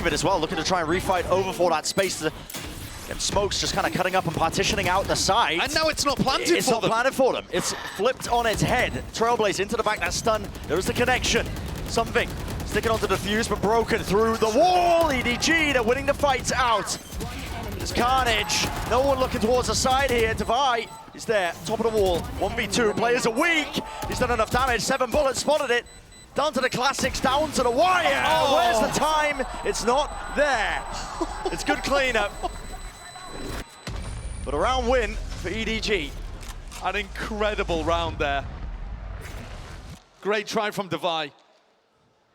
of it as well, looking to try and refight over for that space. And Smoke's just kind of cutting up and partitioning out the side. And now it's not planted for them. It's not planted for them. It's flipped on its head. Trailblaze into the back, that stun. There's the connection. Something sticking onto the fuse, but broken through the wall. EDG, they're winning the fight out. There's Carnage. No one looking towards the side here. Devi is there, top of the wall. 1v2, players are weak. He's done enough damage. 7 bullets, spotted it. Down to the classics, down to the wire. Oh. Where's the time? It's not there. It's good cleanup. But a round win for EDG. An incredible round there. Great try from Devi.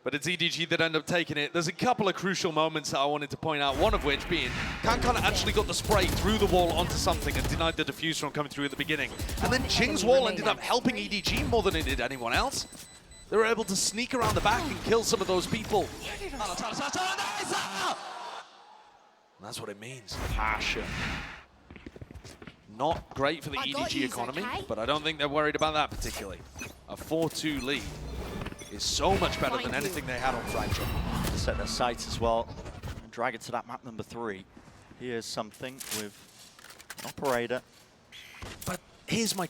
But it's EDG that end up taking it. There's a couple of crucial moments that I wanted to point out, one of which being Kankan actually got the spray through the wall onto something and denied the diffuse from coming through at the beginning. And then Ching's wall ended up helping EDG more than it did anyone else. They were able to sneak around the back and kill some of those people. And that's what it means. Passion. Not great for the EDG economy, but I don't think they're worried about that particularly. A 4-2 lead is so much better than anything they had on Fracture. Set their sights as well and drag it to that map number 3. Here's something with an operator. But here's my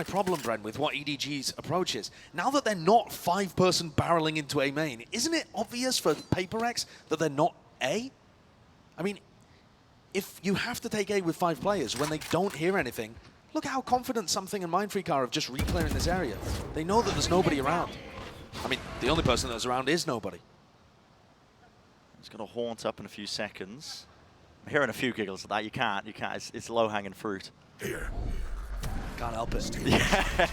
problem, Bren, with what EDG's approach is. Now that they're not 5-person barreling into A main, isn't it obvious for PRX that they're not A? I mean, if you have to take A with 5 players when they don't hear anything, look how confident Something and Mindfreak are of just re-clearing this area. They know that there's nobody around. I mean, the only person that's around is nobody. He's going to haunt up in a few seconds. I'm hearing a few giggles at that. You can't. It's low-hanging fruit. Here. Can't help it. Yeah.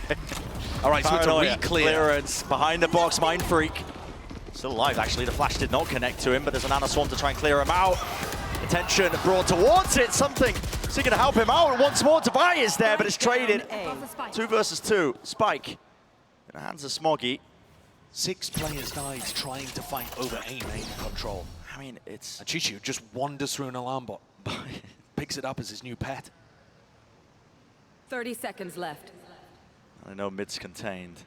All right, so it's a re-clear. Clearance behind the box, Mindfreak. Still alive, actually. The flash did not connect to him, but there's an Anaswan to try and clear him out. Attention brought towards it. Something seeking to help him out once more. Devi is there, but it's traded. 2 versus 2. Spike in the hands of Smoggy. 6 players died trying to fight over A main control. I mean, it's... And Chichu just wanders through an alarm bot. Picks it up as his new pet. 30 seconds left. I know mid's contained.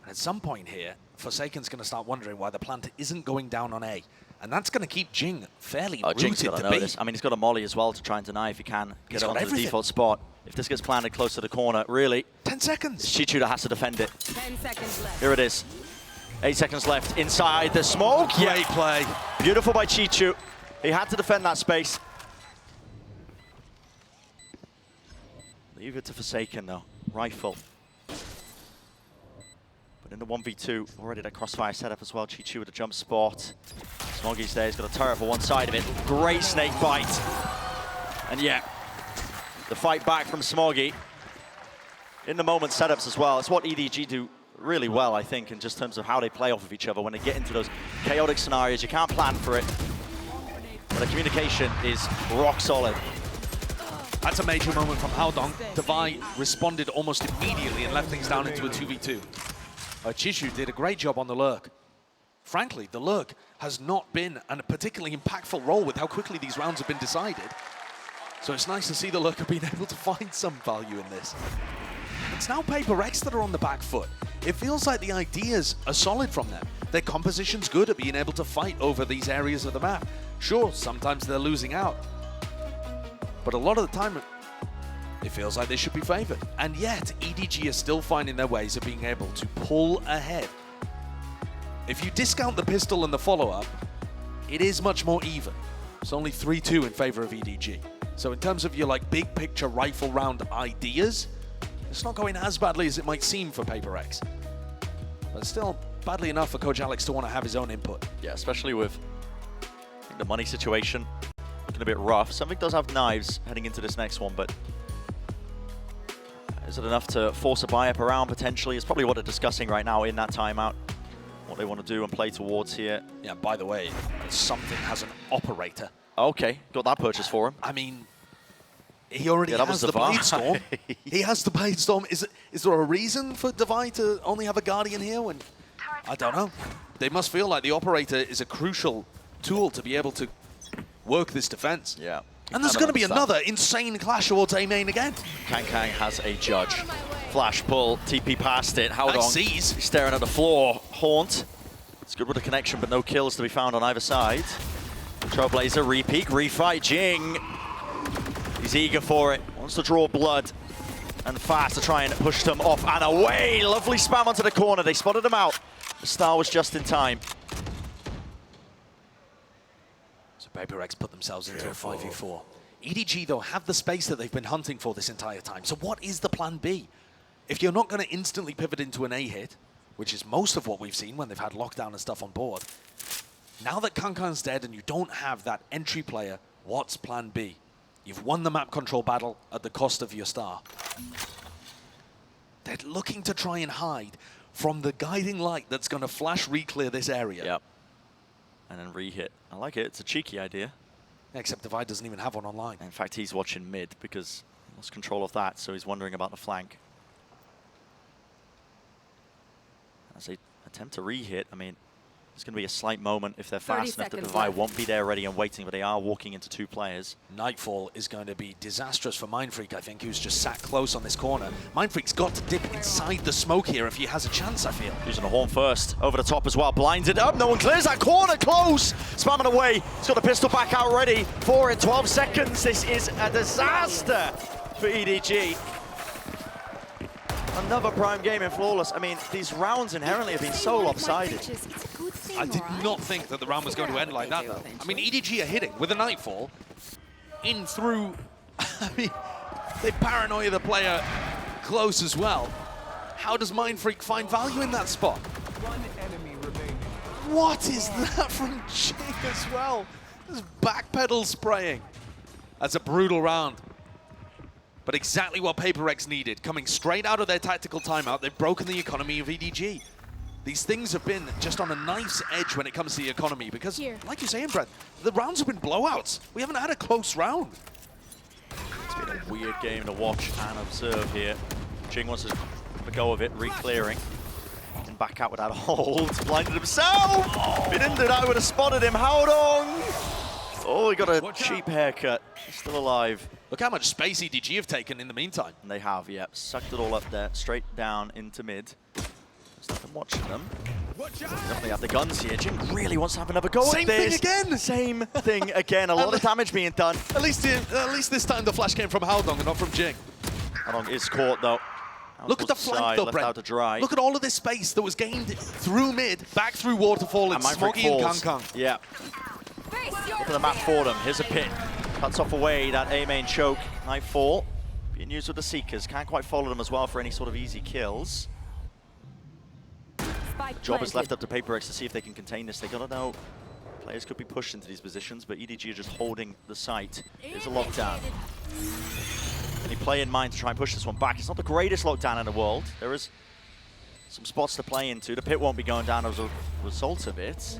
And at some point here, Forsaken's going to start wondering why the plant isn't going down on A. And that's going to keep Jing fairly rooted to B. I mean, he's got a molly as well to try and deny if he can get it onto the default spot. If this gets planted close to the corner, really. 10 seconds. Chichu has to defend it. 10 seconds left. Here it is. 8 seconds left inside the smoke. Great play. Beautiful by Chichu. He had to defend that space. Leave it to Forsaken though. Rifle. But in the 1v2, already that crossfire setup as well. Chichu with a jump spot. Smoggy's there, he's got a turret for one side of it. Great snake bite. And yeah, the fight back from Smoggy. In the moment setups as well. It's what EDG do really well, I think, in just terms of how they play off of each other. When they get into those chaotic scenarios, you can't plan for it. But the communication is rock solid. That's a major moment from Haldong. Devi responded almost immediately and left things down into a 2v2. Chichu did a great job on the lurk. Frankly, the lurk has not been a particularly impactful role with how quickly these rounds have been decided. So it's nice to see the lurker being able to find some value in this. It's now PRX that are on the back foot. It feels like the ideas are solid from them. Their composition's good at being able to fight over these areas of the map. Sure, sometimes they're losing out. But a lot of the time, it feels like they should be favored. And yet, EDG is still finding their ways of being able to pull ahead. If you discount the pistol and the follow-up, it is much more even. It's only 3-2 in favor of EDG. So in terms of your big picture rifle round ideas, it's not going as badly as it might seem for PRX. But still, badly enough for Coach Alex to want to have his own input. Yeah, especially with the money situation looking a bit rough. Something does have knives heading into this next one, but is it enough to force a buy-up around potentially? It's probably what they're discussing right now in that timeout. What they want to do and play towards here. Yeah, by the way, Something has an operator. Okay, got that purchase for him. I mean, he already has the Blade Storm. He has the Blade Storm. Is there a reason for Devi to only have a Guardian here when... I don't know. They must feel like the operator is a crucial tool to be able to work this defense. Yeah. And there's going to be another insane clash towards A main again. Kang has a judge. Flash pull, TP past it. Haldong sees. Staring at the floor. Haunt. It's good with the connection, but no kills to be found on either side. Trailblazer, re-peek, refight. Jing, he's eager for it. Wants to draw blood. And fast to try and push them off and away. Lovely spam onto the corner. They spotted him out. The star was just in time. So PRX put themselves into a 5v4. EDG, though, have the space that they've been hunting for this entire time. So what is the plan B? If you're not going to instantly pivot into an A hit, which is most of what we've seen when they've had lockdown and stuff on board, now that Kankan's dead and you don't have that entry player, what's plan B? You've won the map control battle at the cost of your star. They're looking to try and hide from the guiding light that's going to flash re-clear this area. Yep. And then re-hit. I like it. It's a cheeky idea. Except Divide doesn't even have one online. In fact, he's watching mid because he lost control of that, so he's wondering about the flank. As they attempt to re-hit, I mean, there's going to be a slight moment if they're fast enough that Divide won't be there ready and waiting, but they are walking into 2 players. Nightfall is going to be disastrous for Mindfreak, I think, who's just sat close on this corner. Mindfreak's got to dip inside the smoke here if he has a chance, I feel. Using a horn first, over the top as well, blinded up, no one clears that corner, close! Spamming away, he's got the pistol back out ready for it, 12 seconds, this is a disaster for EDG. Another prime game in Flawless. I mean, these rounds inherently have been so lopsided. I did not think that the round was going to end like that, though. I mean, EDG are hitting with a Nightfall in through. I mean, they paranoia the player close as well. How does Mindfreak find value in that spot? One enemy remaining. What is that from Jing as well? Just backpedal spraying. That's a brutal round. But exactly what PRX needed. Coming straight out of their tactical timeout, they've broken the economy of EDG. These things have been just on a knife's edge when it comes to the economy because, like you're saying, Brett, the rounds have been blowouts. We haven't had a close round. It's been a weird game to watch and observe here. Jing wants to have a go of it, re-clearing. And back out without a hold. Blinded himself! If he didn't do that, I would have spotted him. Howdong! Oh, he got a cheap haircut. He's still alive. Look how much space EDG have taken in the meantime. And they have, yep. Sucked it all up there, straight down into mid. There's nothing watching them. They definitely have the guns here. Jing really wants to have another go at this. Same thing again! Same thing again. A lot of damage being done. At least this time the flash came from Howdong and not from Jing. Howdong is caught, though. Look at the flank, though, left Brent. out to dry. Look at all of this space that was gained through mid, back through Waterfall, and Smoggy and Kankang. Yeah. Look at the map for them. Here's a pit. Cuts off away that A main choke. Nightfall being used with the Seekers. Can't quite follow them as well for any sort of easy kills. The job is left up to PRX to see if they can contain this. They gotta know players could be pushed into these positions, but EDG are just holding the site. There's a lockdown. Any play in mind to try and push this one back. It's not the greatest lockdown in the world. There is some spots to play into. The pit won't be going down as a result of it.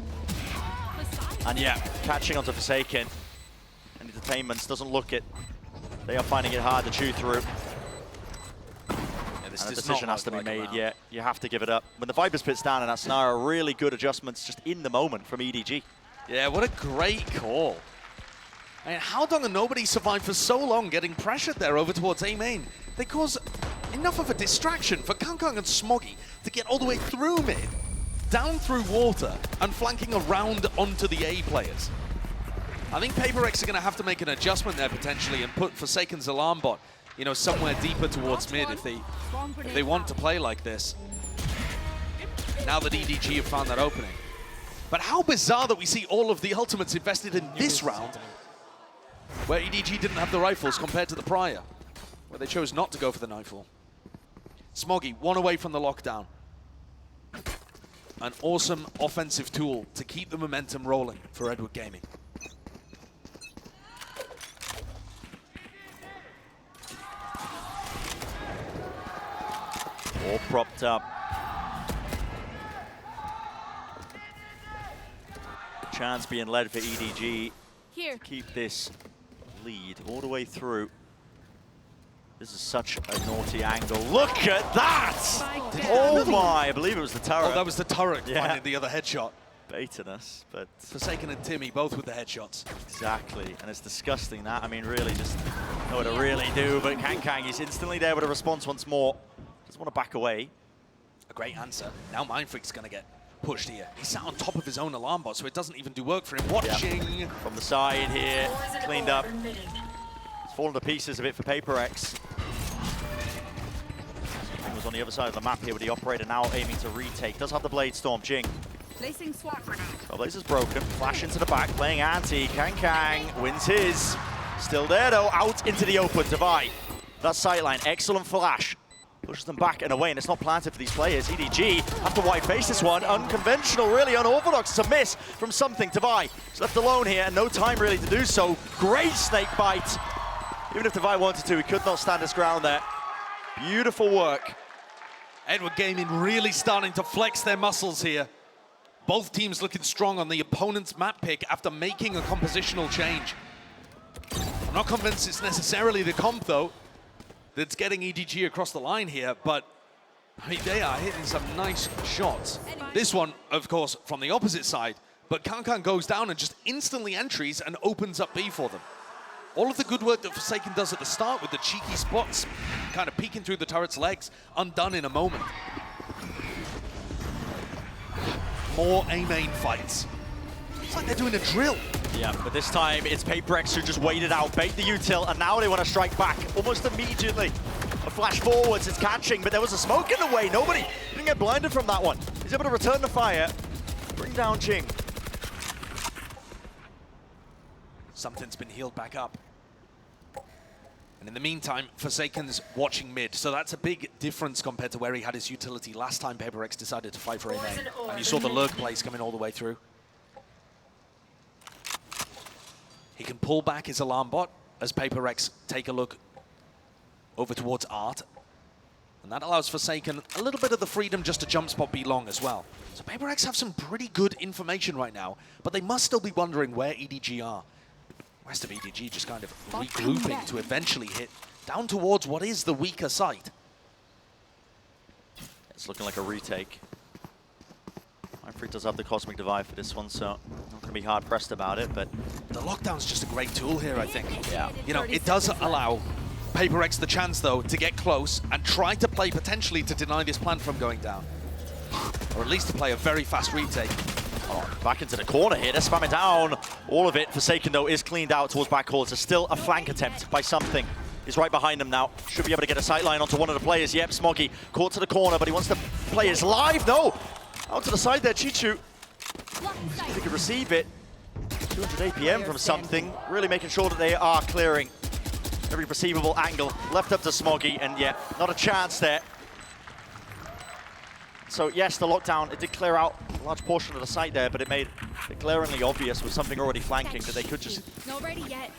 And yeah, catching onto Forsaken. And Entertainments doesn't look it. They are finding it hard to chew through. Yeah, and a decision has to be made. Yeah, you have to give it up. When the Vipers pit's down in that scenario, really good adjustments just in the moment from EDG. Yeah, what a great call. I mean, Howdong and nobody survived for so long getting pressured there over towards A main. They cause enough of a distraction for Kankang and Smoggy to get all the way through mid, down through water, and flanking around onto the A players. I think PRX are going to have to make an adjustment there potentially and put Forsaken's alarm bot, you know, somewhere deeper towards mid if they want to play like this. Now that EDG have found that opening. But how bizarre that we see all of the ultimates invested in this round, where EDG didn't have the rifles compared to the prior, where they chose not to go for the Nightfall. Smoggy, one away from the lockdown. An awesome offensive tool to keep the momentum rolling for Edward Gaming. All propped up. Chance being led for EDG to keep this lead all the way through. This is such a naughty angle. Look at that! Oh my, I believe it was the turret. Oh, that was the turret finding the other headshot. Baiting us, but... Forsaken and Timmy both with the headshots. Exactly, and it's disgusting that. I mean, really just know what to really do, but Kankang is instantly there with a response once more. Doesn't want to back away. A great answer. Now Mindfreak's going to get pushed here. He sat on top of his own alarm bot, so it doesn't even do work for him. Watching from the side here, cleaned up. It's fallen to pieces a bit for PRX. He was on the other side of the map here with the operator now aiming to retake. Does have the Blade Storm, Jing. Placing swap grenade. Blazer's broken, flash into the back, playing anti. Kang wins his. Still there though, out into the open. Divide. That sightline, excellent flash. Pushes them back and away, and it's not planted for these players. EDG have to white face this one. Unconventional, really, unorthodox. It's a miss from something. Divide is left alone here, and no time really to do so. Great snake bite. Even if Divide wanted to, he could not stand his ground there. Beautiful work. Edward Gaming really starting to flex their muscles here. Both teams looking strong on the opponent's map pick after making a compositional change. I'm not convinced it's necessarily the comp, though, that's getting EDG across the line here, but I mean, they are hitting some nice shots. This one, of course, from the opposite side, but Kang goes down and just instantly entries and opens up B for them. All of the good work that Forsaken does at the start with the cheeky spots, kind of peeking through the turret's legs, undone in a moment. More A-main fights. It's like they're doing a drill. Yeah, but this time it's PRX who just waited out, bait the util, and now they want to strike back almost immediately. A flash forwards, it's catching, but there was a smoke in the way. Nobody didn't get blinded from that one. He's able to return the fire, bring down Jing. Something's been healed back up. And in the meantime, Forsaken's watching mid, so that's a big difference compared to where he had his utility last time PRX decided to fight for a main. And you saw the lurk plays coming all the way through. He can pull back his alarm bot as PRX take a look over towards Art. And that allows Forsaken a little bit of the freedom just to jump spot B long as well. So PRX have some pretty good information right now, but they must still be wondering where EDG are. Rest of EDG just kind of regrouping to eventually hit down towards what is the weaker site. It's looking like a retake. Mindfreak does have the Cosmic Divide for this one, so not going to be hard pressed about it, but The lockdown's just a great tool here, I think. yeah. You know, it does allow PRX the chance, though, to get close and try to play potentially to deny this plan from going down. Or at least to play a very fast retake. Oh, back into the corner here, they're spamming down. All of it, Forsaken though, is cleaned out towards backcourt. So still a flank attempt by something. He's right behind them now. Should be able to get a sightline onto one of the players. Yep, Smoggy caught to the corner, but he wants to play his live. No! Out to the side there, Chichu. He could receive it. 200 APM from something. Really making sure that they are clearing every perceivable angle. Left up to Smoggy, and yeah, not a chance there. So yes, the lockdown, it did clear out a large portion of the site there, but it made it glaringly obvious with something already flanking that they could just, Not ready yet.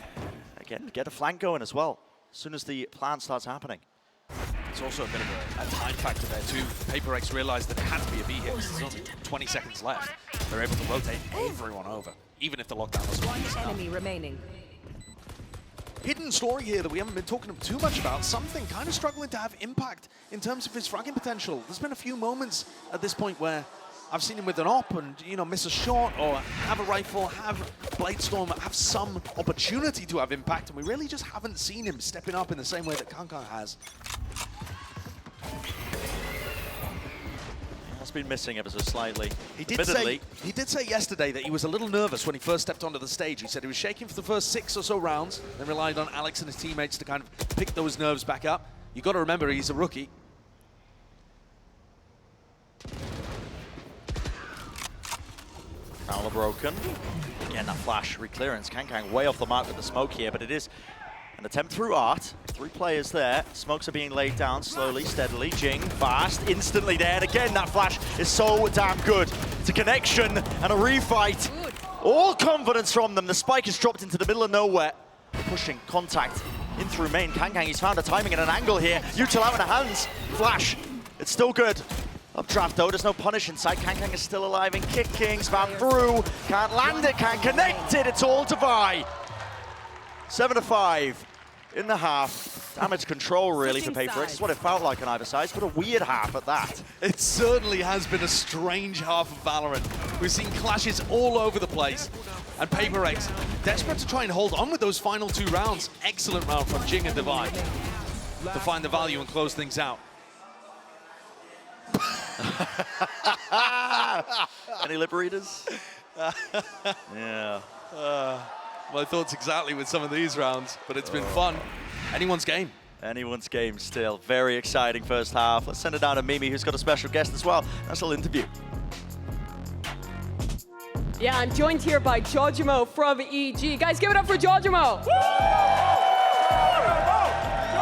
again, get a flank going as well, as soon as the plan starts happening. It's also a bit of a time factor there too. PRX realized that it had to be a B hit because there's only 20 seconds left. They're able to rotate everyone over, even if the lockdown was One enemy remaining. hidden story here that we haven't been talking too much about. Something kind of struggling to have impact in terms of his fragging potential. There's been a few moments at this point where I've seen him with an op and, you know, miss a shot or have a rifle, have Blade Storm, have some opportunity to have impact, and we really just haven't seen him stepping up in the same way that Kang has. That's been missing ever so slightly. He did say yesterday that he was a little nervous when he first stepped onto the stage. He said he was shaking for the first 6 or so rounds, then relied on Alex and his teammates to kind of pick those nerves back up. You got to remember he's a rookie. Fowler broken. Again, that flash reclearance. Kang way off the mark with the smoke here, but it is an attempt through Art. 3 players there. Smokes are being laid down slowly, steadily. Jing, fast, instantly there. And again, that flash is so damn good. It's a connection and a refight. All confidence from them. The spike is dropped into the middle of nowhere. Pushing contact in through main. Kang, he's found a timing and an angle here. Util out in the hands. Flash. It's still good. Updraft though, there's no punish inside. Kang is still alive and kicking. Spam through. Can't land it, can't connect it. It's all to Vi. 7-5 in the half. Damage control really for PRX. It's what it felt like on either side, but a weird half at that. It certainly has been a strange half of Valorant. We've seen clashes all over the place. And PRX desperate to try and hold on with those final 2 rounds. Excellent round from Jing and Divide to find the value and close things out. Any lip readers? Yeah. My thoughts exactly with some of these rounds, but it's been fun. Anyone's game. Anyone's game still. Very exciting first half. Let's send it down to Mimi, who's got a special guest as well. Nice little interview. Yeah, I'm joined here by Giorgio from EDG. Guys, give it up for Giorgio.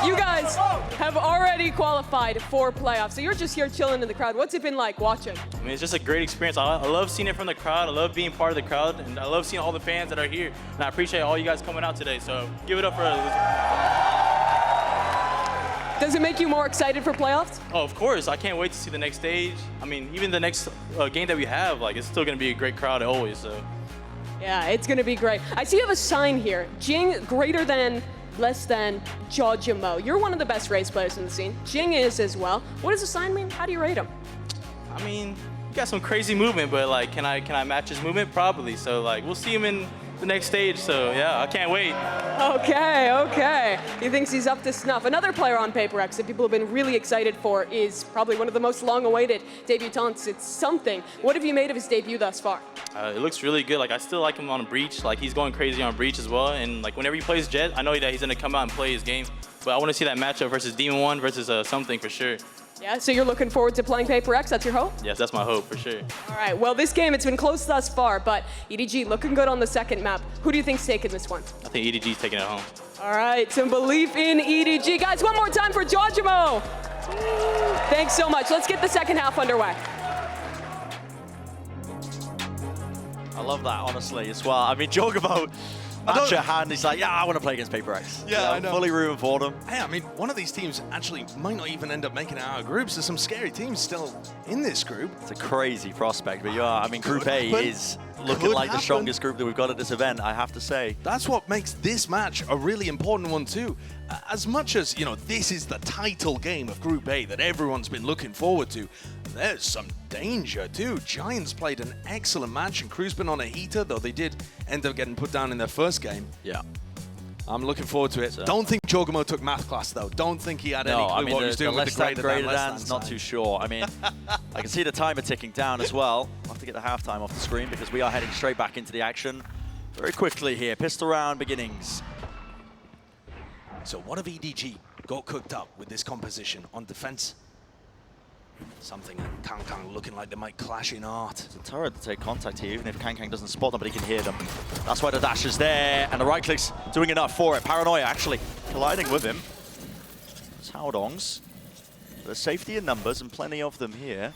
You guys have already qualified for playoffs, so you're just here chilling in the crowd. What's it been like watching? I mean, it's just a great experience. I love seeing it from the crowd. I love being part of the crowd, and I love seeing all the fans that are here. And I appreciate all you guys coming out today, so give it up for Does it make you more excited for playoffs? Oh, of course. I can't wait to see the next stage. I mean, even the next game that we have, like, it's still going to be a great crowd always, so. Yeah, it's going to be great. I see you have a sign here. Jing greater than, less than, Giorgio. You're one of the best race players in the scene. Jing is as well. What does the sign mean? How do you rate him? I mean, you got some crazy movement, but, like, can I match his movement? Probably. So, like, we'll see him in the next stage, so yeah, I can't wait. Okay. He thinks he's up to snuff. Another player on PRX that people have been really excited for is probably one of the most long-awaited debutants. It's something. What have you made of his debut thus far? It looks really good. Like, I still like him on Breach. Like, he's going crazy on Breach as well. And like, whenever he plays Jet, I know that he's gonna come out and play his game. But I want to see that matchup versus Demon One versus something for sure. Yeah, so you're looking forward to playing PRX, that's your hope? Yes, that's my hope for sure. All right, well, this game, it's been close thus far, but EDG looking good on the second map. Who do you think's taking this one? I think EDG's taking it home. All right, some belief in EDG. Guys, one more time for Giorgio. Thanks so much. Let's get the second half underway. I love that, honestly, as well. I mean, Giorgio, match at hand, he's like, yeah, I want to play against PRX. Yeah, I know. Fully rooting for them. Hey, I mean, one of these teams actually might not even end up making it out of groups. There's some scary teams still in this group. It's a crazy prospect, but I mean, Group A is looking like the strongest group that we've got at this event, I have to say. That's what makes this match a really important one too. As much as, you know, this is the title game of Group A that everyone's been looking forward to, there's some danger too. Giants played an excellent match and Crew's been on a heater, though they did end up getting put down in their first game. Yeah. I'm looking forward to it. Don't think Giorgio took math class though. Don't think he had any clue what he was doing with the greater than not too sure. I mean, I can see the timer ticking down as well. I'll have to get the halftime off the screen because we are heading straight back into the action very quickly here. Pistol round beginnings. So what have EDG got cooked up with this composition on defense? Something and Kang looking like they might clash in art. It's a turret to take contact here, even if Kang doesn't spot them, but he can hear them. That's why the dash is there, and the right click's doing enough for it. Paranoia actually colliding with him. It's Haodong's. There's safety in numbers and plenty of them here.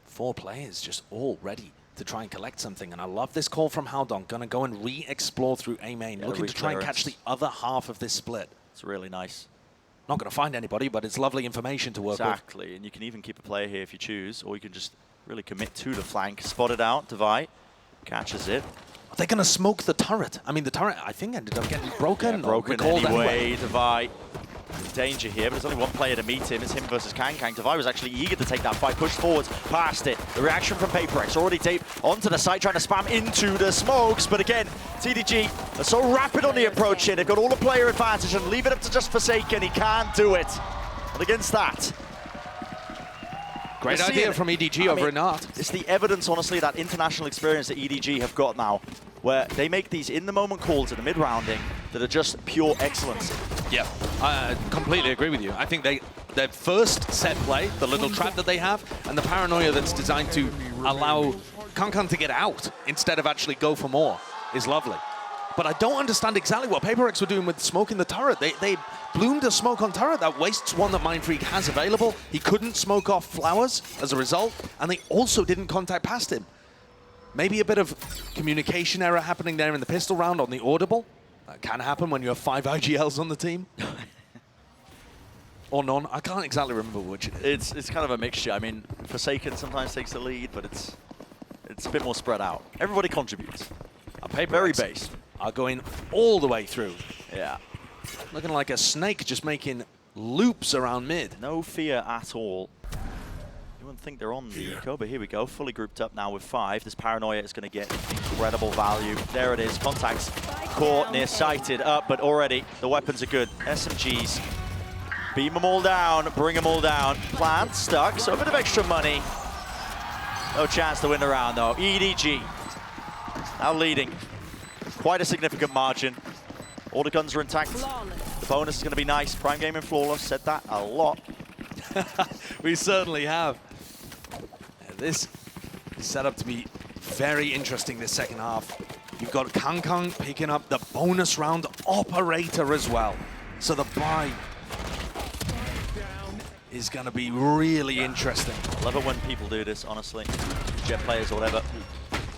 4 players just all ready to try and collect something, and I love this call from Haodong. Gonna go and re-explore through A main, looking to try and catch the other half of this split. It's really nice. Not going to find anybody, but it's lovely information to work with. Exactly, and you can even keep a player here if you choose, or you can just really commit to the flank. Spot it out, Devi catches it. Are they going to smoke the turret? I mean, the turret, I think, ended up getting broken. Yeah, broken anyway. Devi in danger here, but there's only one player to meet him. It's him versus Kang. Devi was actually eager to take that fight, pushed forwards, past it. The reaction from PRX, already taped onto the site, trying to spam into the smokes, but again, EDG are so rapid on the approach here. They've got all the player advantage and leave it up to just Forsaken. He can't do it. And against that, great idea from EDG over in art. It's the evidence, honestly, that international experience that EDG have got now, where they make these in-the-moment calls in the mid-rounding that are just pure excellence. Yeah, I completely agree with you. I think their first set play, the little trap that they have, and the paranoia that's designed to allow Kang to get out instead of actually go for more is lovely. But I don't understand exactly what PRX were doing with smoking the turret. They bloomed a smoke on turret. That wastes one that Mindfreak has available. He couldn't smoke off Flowers as a result, and they also didn't contact past him. Maybe a bit of communication error happening there in the pistol round on the audible. That can happen when you have 5 IGLs on the team. Or none. I can't exactly remember which it is. It's kind of a mixture. I mean, Forsaken sometimes takes the lead, but it's a bit more spread out. Everybody contributes. Very based. Are going all the way through. Yeah. Looking like a snake just making loops around mid. No fear at all. You wouldn't think they're on the eco, but here we go. Fully grouped up now with 5. This Paranoia is going to get incredible value. There it is. Contacts caught, near sighted up, but already the weapons are good. SMGs. Beam them all down, bring them all down. Plant stuck, so a bit of extra money. No chance to win the round, though. EDG now leading. Quite a significant margin. All the guns are intact. The bonus is going to be nice. Prime Gaming Flawless said that a lot. We certainly have. This is set up to be very interesting this second half. You've got Kangkang picking up the bonus round operator as well. So the buy is going to be really interesting. I love it when people do this, honestly. Jet players or whatever.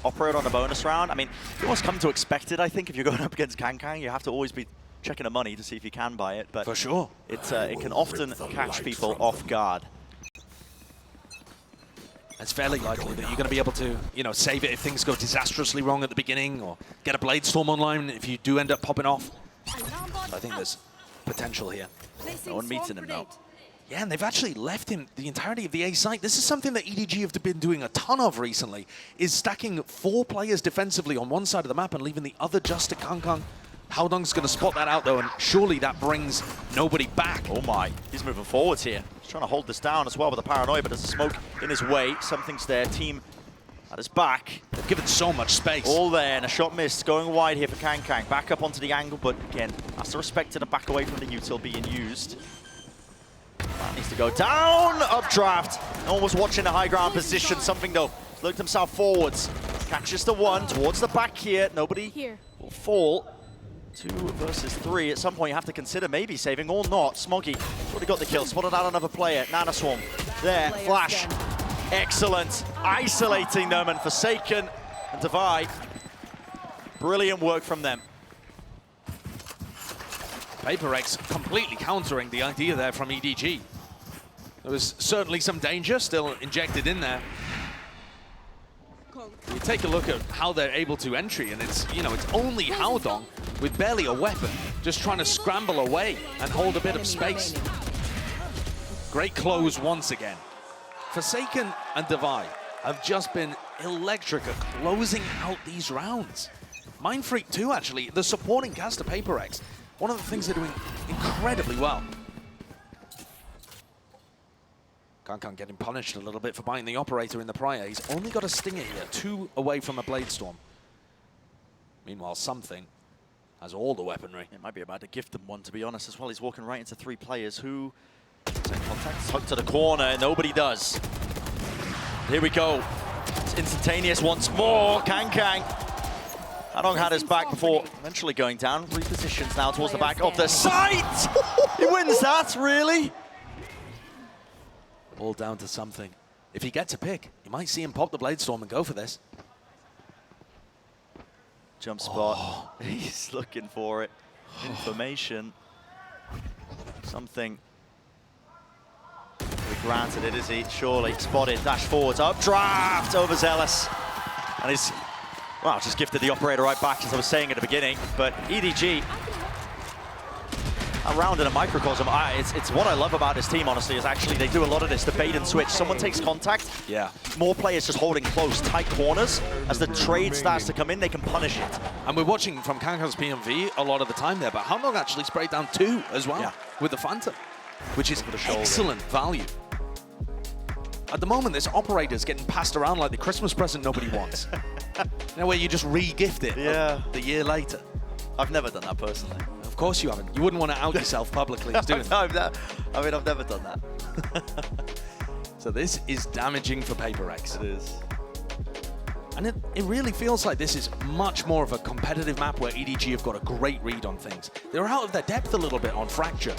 Operate on the bonus round. I mean, you almost come to expect it, I think, if you're going up against Kangkang. You have to always be checking the money to see if you can buy it. But for sure. It can often catch people off guard. It's fairly likely that you're going to be able to, you know, save it if things go disastrously wrong at the beginning, or get a Blade Storm online if you do end up popping off. I think there's potential here. No one meets him now. Yeah, and they've actually left him the entirety of the A site. This is something that EDG have been doing a ton of recently, is stacking 4 players defensively on one side of the map and leaving the other just to Kangkang. Haodong's going to spot that out, though, and surely that brings nobody back. Oh my, he's moving forwards here. He's trying to hold this down as well with the paranoia, but there's a smoke in his way. Something's there. Team at his back. They've given so much space. All there, and a shot missed. Going wide here for Kangkang. Back up onto the angle, but again, has to respect it and back away from the util being used. That needs to go down. Updraft. No one was watching the high ground position. Something, though, looked himself forwards. Catches the one towards the back here. Nobody will fall. 2 versus 3. At some point, you have to consider maybe saving or not. Smoggy already got the kill. Spotted out another player. Nana Swarm. There. Flash. Excellent. Isolating them, and Forsaken and Divide. Brilliant work from them. PRX completely countering the idea there from EDG. There was certainly some danger still injected in there. You take a look at how they're able to entry, and it's, you know, it's only Haodong with barely a weapon, just trying to scramble away and hold a bit of space. Great close once again. Forsaken and Divide have just been electric at closing out these rounds. Mindfreak too, actually, the supporting cast of PRX. One of the things they're doing incredibly well. Kangkang getting punished a little bit for biting the operator in the prior. He's only got a stinger here, 2 away from a Blade Storm. Meanwhile, Something has all the weaponry. It might be about to gift them one, to be honest, as well. He's walking right into 3 players who take contact. Tucked to the corner, nobody does. Here we go. It's instantaneous once more. Kangkang. Haodong had his back before eventually going down. Repositions now towards the back of the site. He wins that, really? All down to Something. If he gets a pick, you might see him pop the Blade Storm and go for this. Jump spot. Oh. He's looking for it. Information. Something. We granted it, is he? Surely. Spotted. Dash forwards. Updraft. Overzealous. And he's, well, just gifted the operator right back, as I was saying at the beginning. But EDG, around in a microcosm, it's what I love about this team, honestly, is actually they do a lot of this, the bait and switch. Someone takes contact, yeah. More players just holding close, tight corners. As the trade starts to come in, they can punish it. And we're watching from Kangkang's PMV a lot of the time there, but Haodong actually sprayed down 2 as well, with the Phantom, which is excellent value. At the moment, this operator's getting passed around like the Christmas present nobody wants. You know, where you just re-gift it the year later. I've never done that personally. Of course you haven't. You wouldn't want to out yourself publicly as doing that. I mean, I've never done that. So this is damaging for PRX. It is. And it really feels like this is much more of a competitive map where EDG have got a great read on things. They're out of their depth a little bit on Fracture.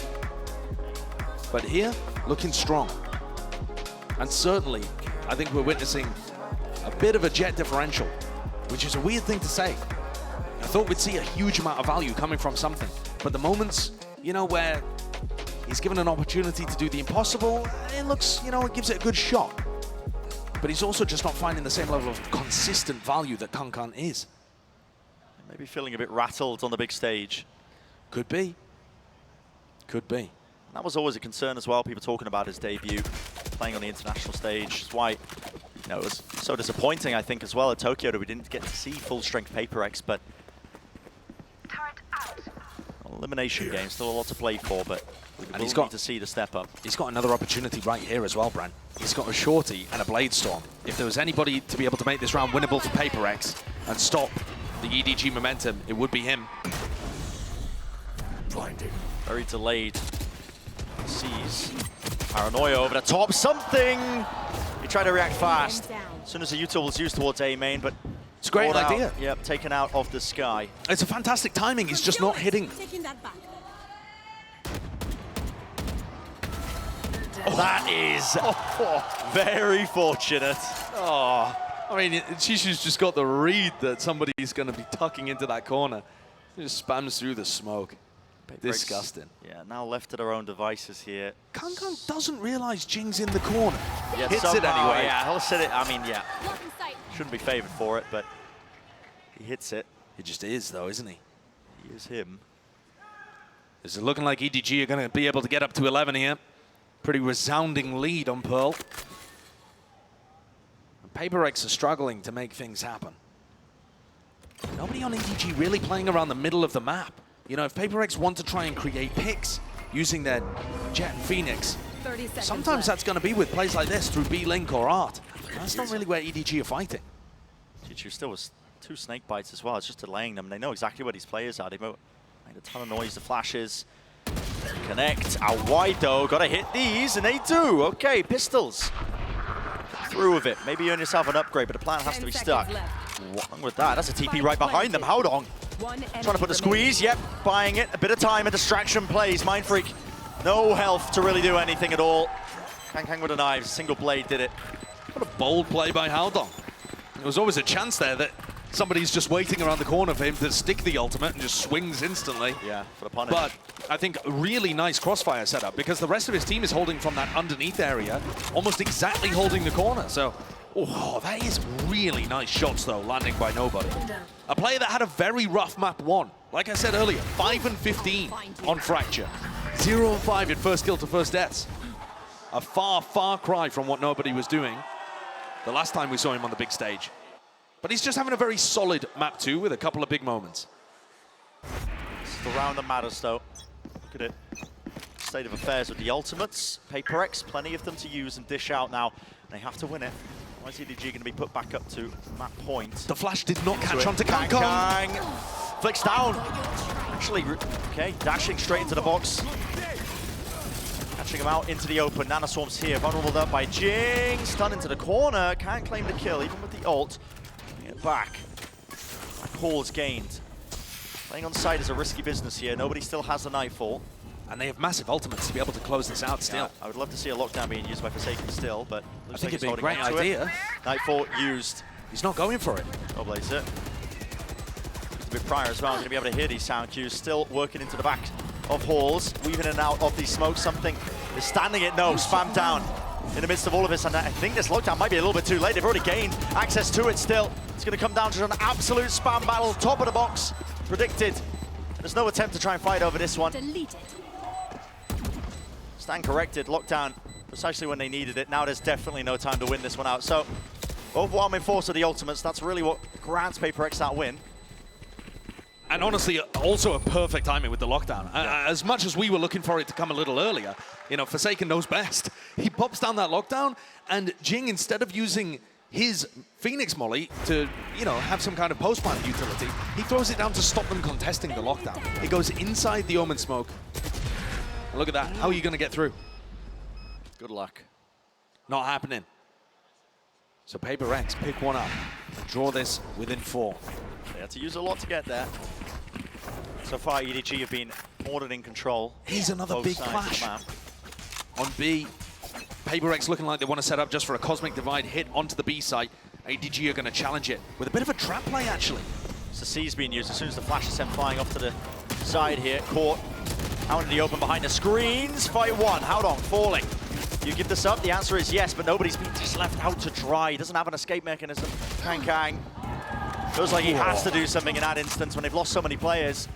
But here, looking strong. And certainly, I think we're witnessing a bit of a jet differential, which is a weird thing to say. I thought we'd see a huge amount of value coming from Something. But the moments, you know, where he's given an opportunity to do the impossible, it looks, you know, it gives it a good shot. But he's also just not finding the same level of consistent value that Kangkang is. Maybe feeling a bit rattled on the big stage. Could be. Could be. That was always a concern as well, people talking about his debut, playing on the international stage. That's why, you know, it was so disappointing, I think, as well at Tokyo that we didn't get to see full-strength PRX, but Elimination game, still a lot to play for, but we need to see the step up. He's got another opportunity right here as well, Bran. He's got a shorty and a blade storm. If there was anybody to be able to make this round winnable for PRX and stop the EDG momentum, it would be him. Blinding. Very delayed. Sees paranoia over the top. Something! He tried to react fast. As soon as the util was used towards A main, but it's a great idea. Yep, taken out of the sky. It's a fantastic timing. He's just not hitting. Oh, that is very fortunate. Oh, I mean, Chishu's just got the read that somebody's going to be tucking into that corner. He just spams through the smoke. Disgusting. Yeah, now left to their own devices here. Kang doesn't realize Jing's in the corner. Yeah, hits it anyway. Yeah, he'll hit it. I mean, yeah. Shouldn't be favored for it, but he hits it. He just is, though, isn't he? He is him. Is it looking like EDG are going to be able to get up to 11 here? Pretty resounding lead on Pearl. And PRX are struggling to make things happen. Nobody on EDG really playing around the middle of the map. You know, if PRX want to try and create picks using their Jet and Phoenix, sometimes that's going to be with plays like this through B-Link or Art. That's not really where EDG are fighting. Chichu still was 2 snake bites as well. It's just delaying them. They know exactly where these players are. They made a ton of noise, the flashes. Connect out wide though. Got to hit these, and they do. Okay, pistols. Through with it. Maybe earn yourself an upgrade, but the plan has to be stuck. What's wrong with that? That's a TP right behind them. Howdong trying to put the squeeze. Yep, buying it. A bit of time and distraction plays. Mind Freak, no health to really do anything at all. Kang with the knives. Single blade did it. What a bold play by Howdong. There was always a chance there that somebody's just waiting around the corner for him to stick the ultimate and just swings instantly. Yeah, for the punish. But I think a really nice crossfire setup because the rest of his team is holding from that underneath area, almost exactly holding the corner. So, oh, that is really nice shots though, landing by nobody. A player that had a very rough map 1. Like I said earlier, 5 and 15 on Fracture. 0 and 5 in first kill to first deaths. A far, far cry from what nobody was doing the last time we saw him on the big stage. But he's just having a very solid map 2 with a couple of big moments. It's the round that matters though. Look at it. State of affairs with the ultimates. PRX, plenty of them to use and dish out now. They have to win it. Why is EDG going to be put back up to map point? The flash did not catch onto Kang. Kang. Flicks down. Actually, okay, dashing straight into the box. Catching him out into the open. Nanoswarm's here, vulnerable up by Jing. Stun into the corner. Can't claim the kill, even with the ult. Get back. Call's gained. Playing on side is a risky business here. Nobody still has the Nightfall. And they have massive ultimates to be able to close this out still. Yeah, I would love to see a lockdown being used by Forsaken still, but I think it'd be a great idea. Nightfall used. He's not going for it. Blaze it. A bit prior as well, going to be able to hear these sound cues. Still working into the back of halls, weaving in and out of these smokes. Something is standing it. No, spam down in the midst of all of this. And I think this lockdown might be a little bit too late. They've already gained access to it still. It's going to come down to an absolute spam battle. Top of the box, predicted. There's no attempt to try and fight over this one. Stand corrected, lockdown precisely when they needed it. Now there's definitely no time to win this one out. So, overwhelming force of the ultimates. That's really what grants PRX that win. And honestly, also a perfect timing with the lockdown. As much as we were looking for it to come a little earlier, you know, Forsaken knows best. He pops down that lockdown, and Jing, instead of using his Phoenix Molly to, you know, have some kind of post-plant utility, he throws it down to stop them contesting the lockdown. It goes inside the Omen smoke. And look at that. How are you going to get through? Good luck. Not happening. So PRX pick one up and draw this within 4. They had to use a lot to get there. So far, EDG have been more than in control. Here's another big clash. On B, PRX looking like they want to set up just for a Cosmic Divide hit onto the B site. EDG are going to challenge it with a bit of a trap play, actually. So C's being used as soon as the flash is sent flying off to the side here. Caught out in the open behind the screens. Fight 1. Howdong falling. You give this up? The answer is yes, but nobody's been just left out to dry. He doesn't have an escape mechanism. Kang. Feels like he has to do something in that instance when they've lost so many players.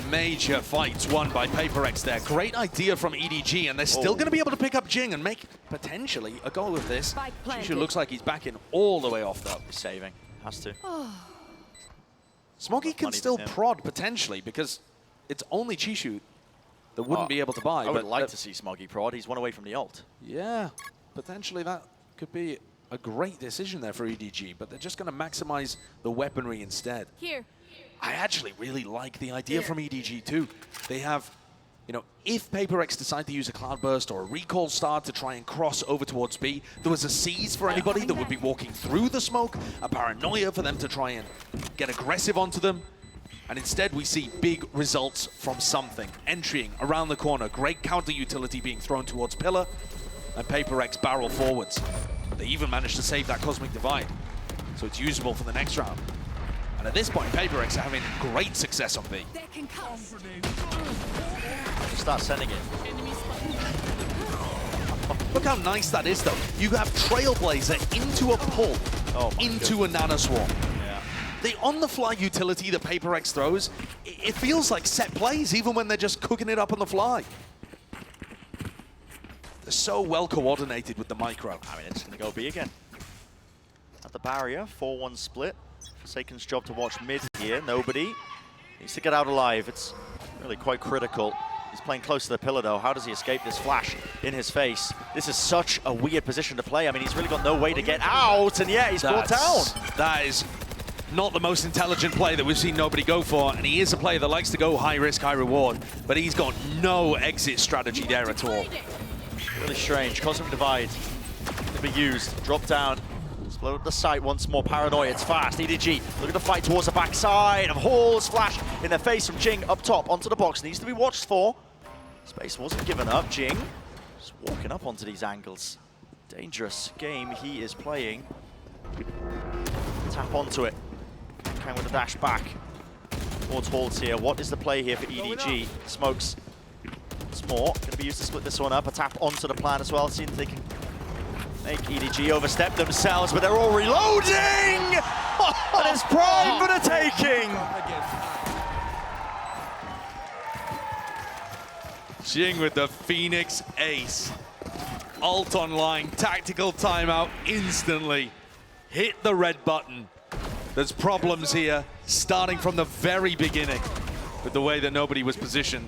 Major fights won by PRX there. Great idea from EDG, and they're still going to be able to pick up Jing and make potentially a goal with this. Shishu looks like he's backing all the way off, though. He's saving. Has to. Smoggy can still prod potentially because it's only Chishu that wouldn't be able to buy. I would but like to see Smoggy prod. He's one away from the ult. Yeah, potentially that could be a great decision there for EDG, but they're just going to maximize the weaponry instead. Here. I actually really like the idea from EDG too. They have, you know, if PaperX decide to use a Cloudburst or a Recall Star to try and cross over towards B, there was a seize for anybody that would be walking through the smoke, a paranoia for them to try and get aggressive onto them. And instead we see big results from something. Entering around the corner, great counter utility being thrown towards Pillar, and PaperX barrel forwards. They even managed to save that Cosmic Divide, so it's usable for the next round. And at this point, PaperX are having great success on B. That can come. Start sending it. Look how nice that is, though. You have Trailblazer into a pull, into a Nanoswarm. Yeah. The on-the-fly utility that PaperX throws, it feels like set plays, even when they're just cooking it up on the fly. They're so well coordinated with the micro. I mean, it's going to go B again. At the barrier, 4-1 split. Forsaken's job to watch mid here. Nobody needs to get out alive. It's really quite critical. He's playing close to the pillar, though. How does he escape this flash in his face? This is such a weird position to play. I mean, he's really got no way to get out, and yeah, he's brought down. That is not the most intelligent play that we've seen nobody go for, and he is a player that likes to go high risk, high reward, but he's got no exit strategy there at all. Really strange. Cosmic Divide to be used. Drop down. Blow up the site once more. Paranoia, it's fast. EDG looking to fight towards the backside of Hall's flash in their face from Jing up top onto the box. Needs to be watched for. Space wasn't given up. Jing just walking up onto these angles. Dangerous game he is playing. Tap onto it. Kang with a dash back towards Halls here. What is the play here for EDG? Smokes once more. Going to be used to split this one up. A tap onto the plan as well. Seeing if they can make EDG overstep themselves, but they're all reloading! And it's prime for the taking! Jing with the Phoenix Ace. Ult online, tactical timeout instantly. Hit the red button. There's problems here, starting from the very beginning with the way that nobody was positioned.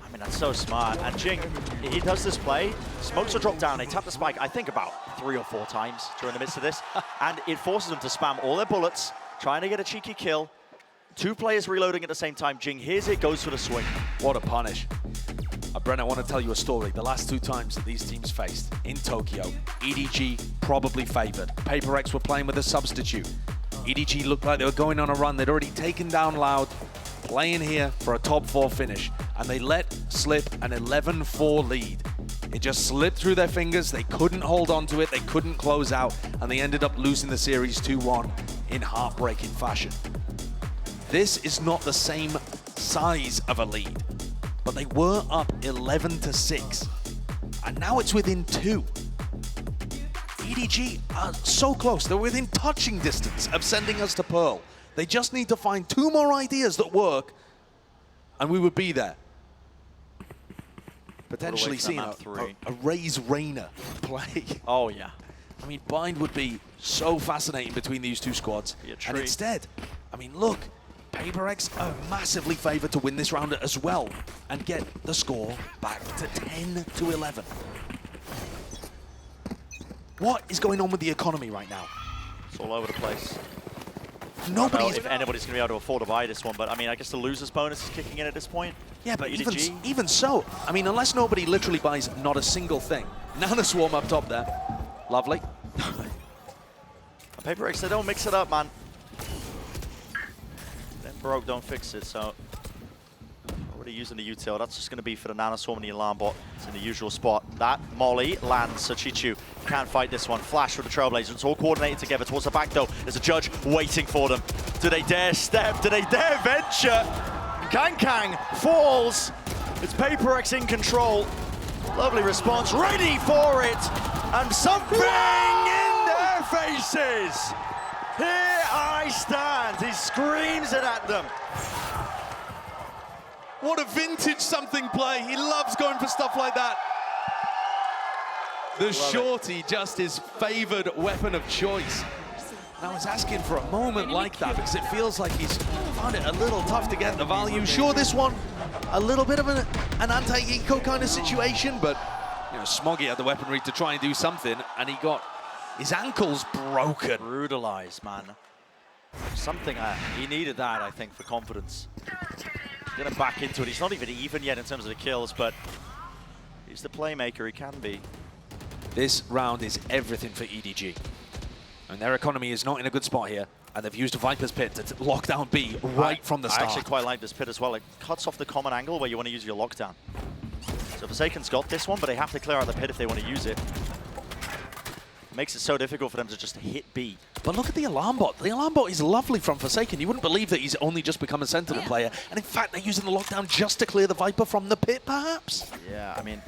I mean, that's so smart. And Jing, he does this play, smokes a drop down, they tap the spike, I think about 3 or 4 times during the midst of this, and it forces them to spam all their bullets, trying to get a cheeky kill. 2 players reloading at the same time. Jing hears it, goes for the swing. What a punish. Brent, I want to tell you a story. The last 2 times that these teams faced in Tokyo, EDG probably favored. PaperX were playing with a substitute. EDG looked like they were going on a run. They'd already taken down Loud, playing here for a top 4 finish, and they let slip an 11-4 lead. It just slipped through their fingers. They couldn't hold on to it. They couldn't close out, and they ended up losing the series 2-1 in heartbreaking fashion. This is not the same size of a lead, but they were up 11-6, and now it's within 2. EDG are so close. They're within touching distance of sending us to Pearl. They just need to find 2 more ideas that work, and we would be there. Potentially seeing a Raze Reyna play. Oh, yeah. I mean, Bind would be so fascinating between these 2 squads. And instead, I mean, look, PaperX are massively favored to win this round as well and get the score back to 10-11. What is going on with the economy right now? It's all over the place. Nobody. If anybody's going to be able to afford to buy this one, but I mean, I guess the loser's bonus is kicking in at this point. Yeah, but even so, I mean, unless nobody literally buys not a single thing. Nanoswarm up top there. Lovely. PaperX, they don't mix it up, man. Then broke, don't fix it, so already using the util. That's just going to be for the Nanoswarm and the alarm bot. It's in the usual spot. That molly lands, so Chichu can't fight this one. Flash for the Trailblazers. It's all coordinated together towards the back, though. There's a judge waiting for them. Do they dare step? Do they dare venture? Kang falls. It's PaperX in control. Lovely response, ready for it. And something in their faces. Here I stand. He screams it at them. What a vintage something play. He loves going for stuff like that. The shorty, just his favored weapon of choice. Now he's asking for a moment like that because it feels like he's found it a little tough to get the value. Sure, this one, a little bit of an anti-eco kind of situation, but you know, Smoggy had the weaponry to try and do something, and he got his ankles broken. Brutalized, man. Something, he needed that, I think, for confidence. Getting back into it. He's not even yet in terms of the kills, but he's the playmaker he can be. This round is everything for EDG. And their economy is not in a good spot here, and they've used a Viper's Pit to lock down B right from the start. I actually quite like this pit as well. It cuts off the common angle where you want to use your lockdown. So Forsaken's got this one, but they have to clear out the pit if they want to use it. Makes it so difficult for them to just hit B. But look at the alarm bot. The alarm bot is lovely from Forsaken. You wouldn't believe that he's only just become a Sentinel player. And in fact, they're using the lockdown just to clear the Viper from the pit, perhaps? Yeah, I mean...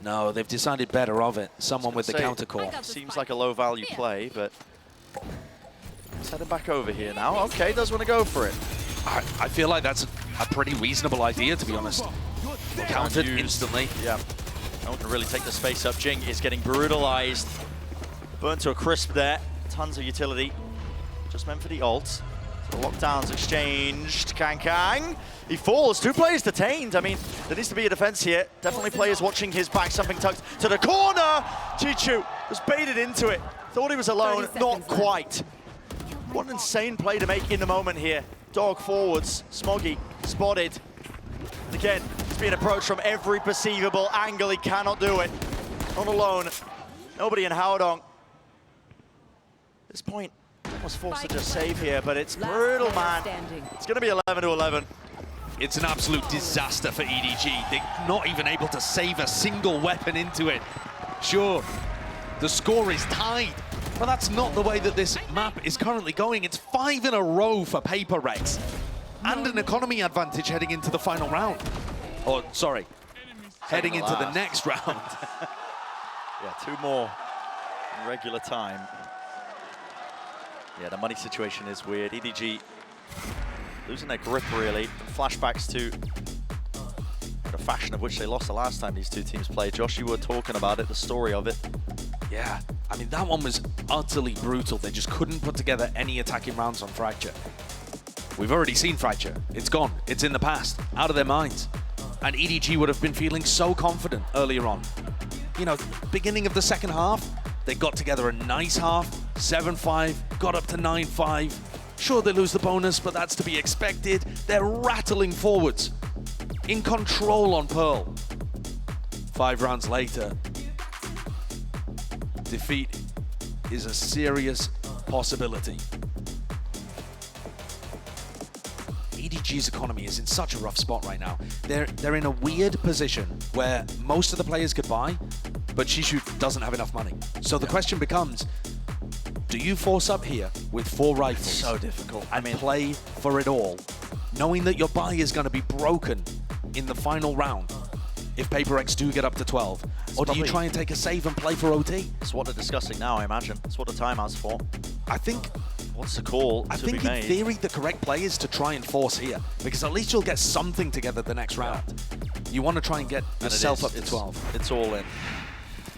No, they've decided better of it. Someone with the counter core. Seems like a low-value play, but... Let's head him back over here now. Okay, does want to go for it. I feel like that's a pretty reasonable idea, to be honest. Countered instantly. Yeah. No one can really take the space up. Jing is getting brutalized. Burnt to a crisp there. Tons of utility. Just meant for the ult. So the lockdown's exchanged. Kang. He falls. 2 players detained. I mean, there needs to be a defense here. Definitely players watching his back. Something tucked to the corner. Chichu was baited into it. Thought he was alone. Not quite. What an insane play to make in the moment here. Dog forwards. Smoggy spotted. And again, he's being approached from every perceivable angle. He cannot do it. Not alone. Nobody in Haodong. At this point, almost forced to just save here, but it's brutal, man. It's going to be 11-11. It's an absolute disaster for EDG. They're not even able to save a single weapon into it. Sure, the score is tied, but that's not the way that this map is currently going. It's 5 in a row for PRX, and an economy advantage heading into the final round. Or, sorry, heading into the next round. Yeah, 2 more in regular time. Yeah, the money situation is weird. EDG losing their grip, really. And flashbacks to the fashion of which they lost the last time these 2 teams played. Josh, you were talking about it, the story of it. Yeah, I mean, that one was utterly brutal. They just couldn't put together any attacking rounds on Fracture. We've already seen Fracture. It's gone. It's in the past, out of their minds. And EDG would have been feeling so confident earlier on. You know, beginning of the second half, they got together a nice half, 7-5, got up to 9-5. Sure, they lose the bonus, but that's to be expected. They're rattling forwards, in control on Pearl. 5 rounds later, defeat is a serious possibility. EDG's economy is in such a rough spot right now. They're in a weird position where most of the players could buy, but Shishu doesn't have enough money. So the question becomes, do you force up here with 4 rifles? So difficult. And play for it all, knowing that your buy is going to be broken in the final round if PRX do get up to 12? Or do you try and take a save and play for OT? It's what they're discussing now, I imagine. It's what the timeout's for. I think... What's the call I think in theory the correct play is to try and force here, because at least you'll get something together the next round. You want to try and get yourself up to 12. It's all in.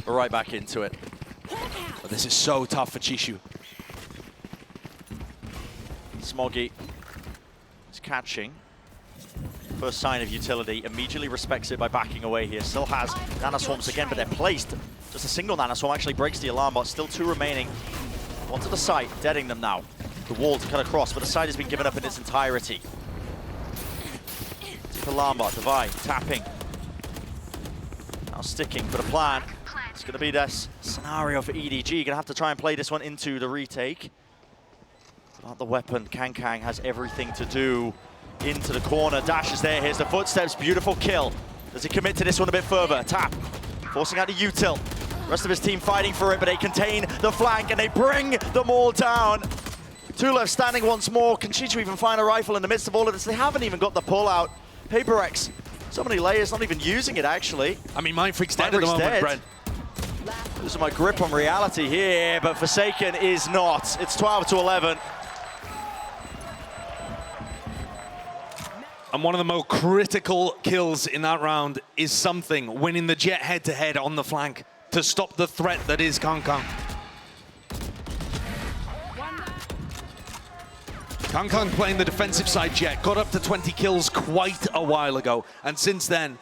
We're right back into it. But this is so tough for Chishu. Smoggy is catching. First sign of utility, immediately respects it by backing away here. Still has nanoswarms again, but they're placed. Just a single nanoswarm actually breaks the alarm bot. Still 2 remaining. One to the site, deading them now. The wall to cut across, but the site has been given up in its entirety. Deep alarm bot, Divide, tapping. Now sticking for the plan. It's going to be this scenario for EDG. Going to have to try and play this one into the retake. Without the weapon, Kang has everything to do. Into the corner, Dash is there, here's the footsteps, beautiful kill. Does he commit to this one a bit further? Tap, forcing out the util. The rest of his team fighting for it, but they contain the flank and they bring them all down. 2 left standing once more. Can Chichu even find a rifle in the midst of all of this? They haven't even got the pull out. PRX, so many layers, not even using it actually. I mean, Mindfreak's dead at the moment, Brent. Losing my grip on reality here, but Forsaken is not. It's 12-11. And one of the more critical kills in that round is something, winning the Jet head-to-head on the flank to stop the threat that is Kang. Kankan playing the defensive side Jet, got up to 20 kills quite a while ago, and since then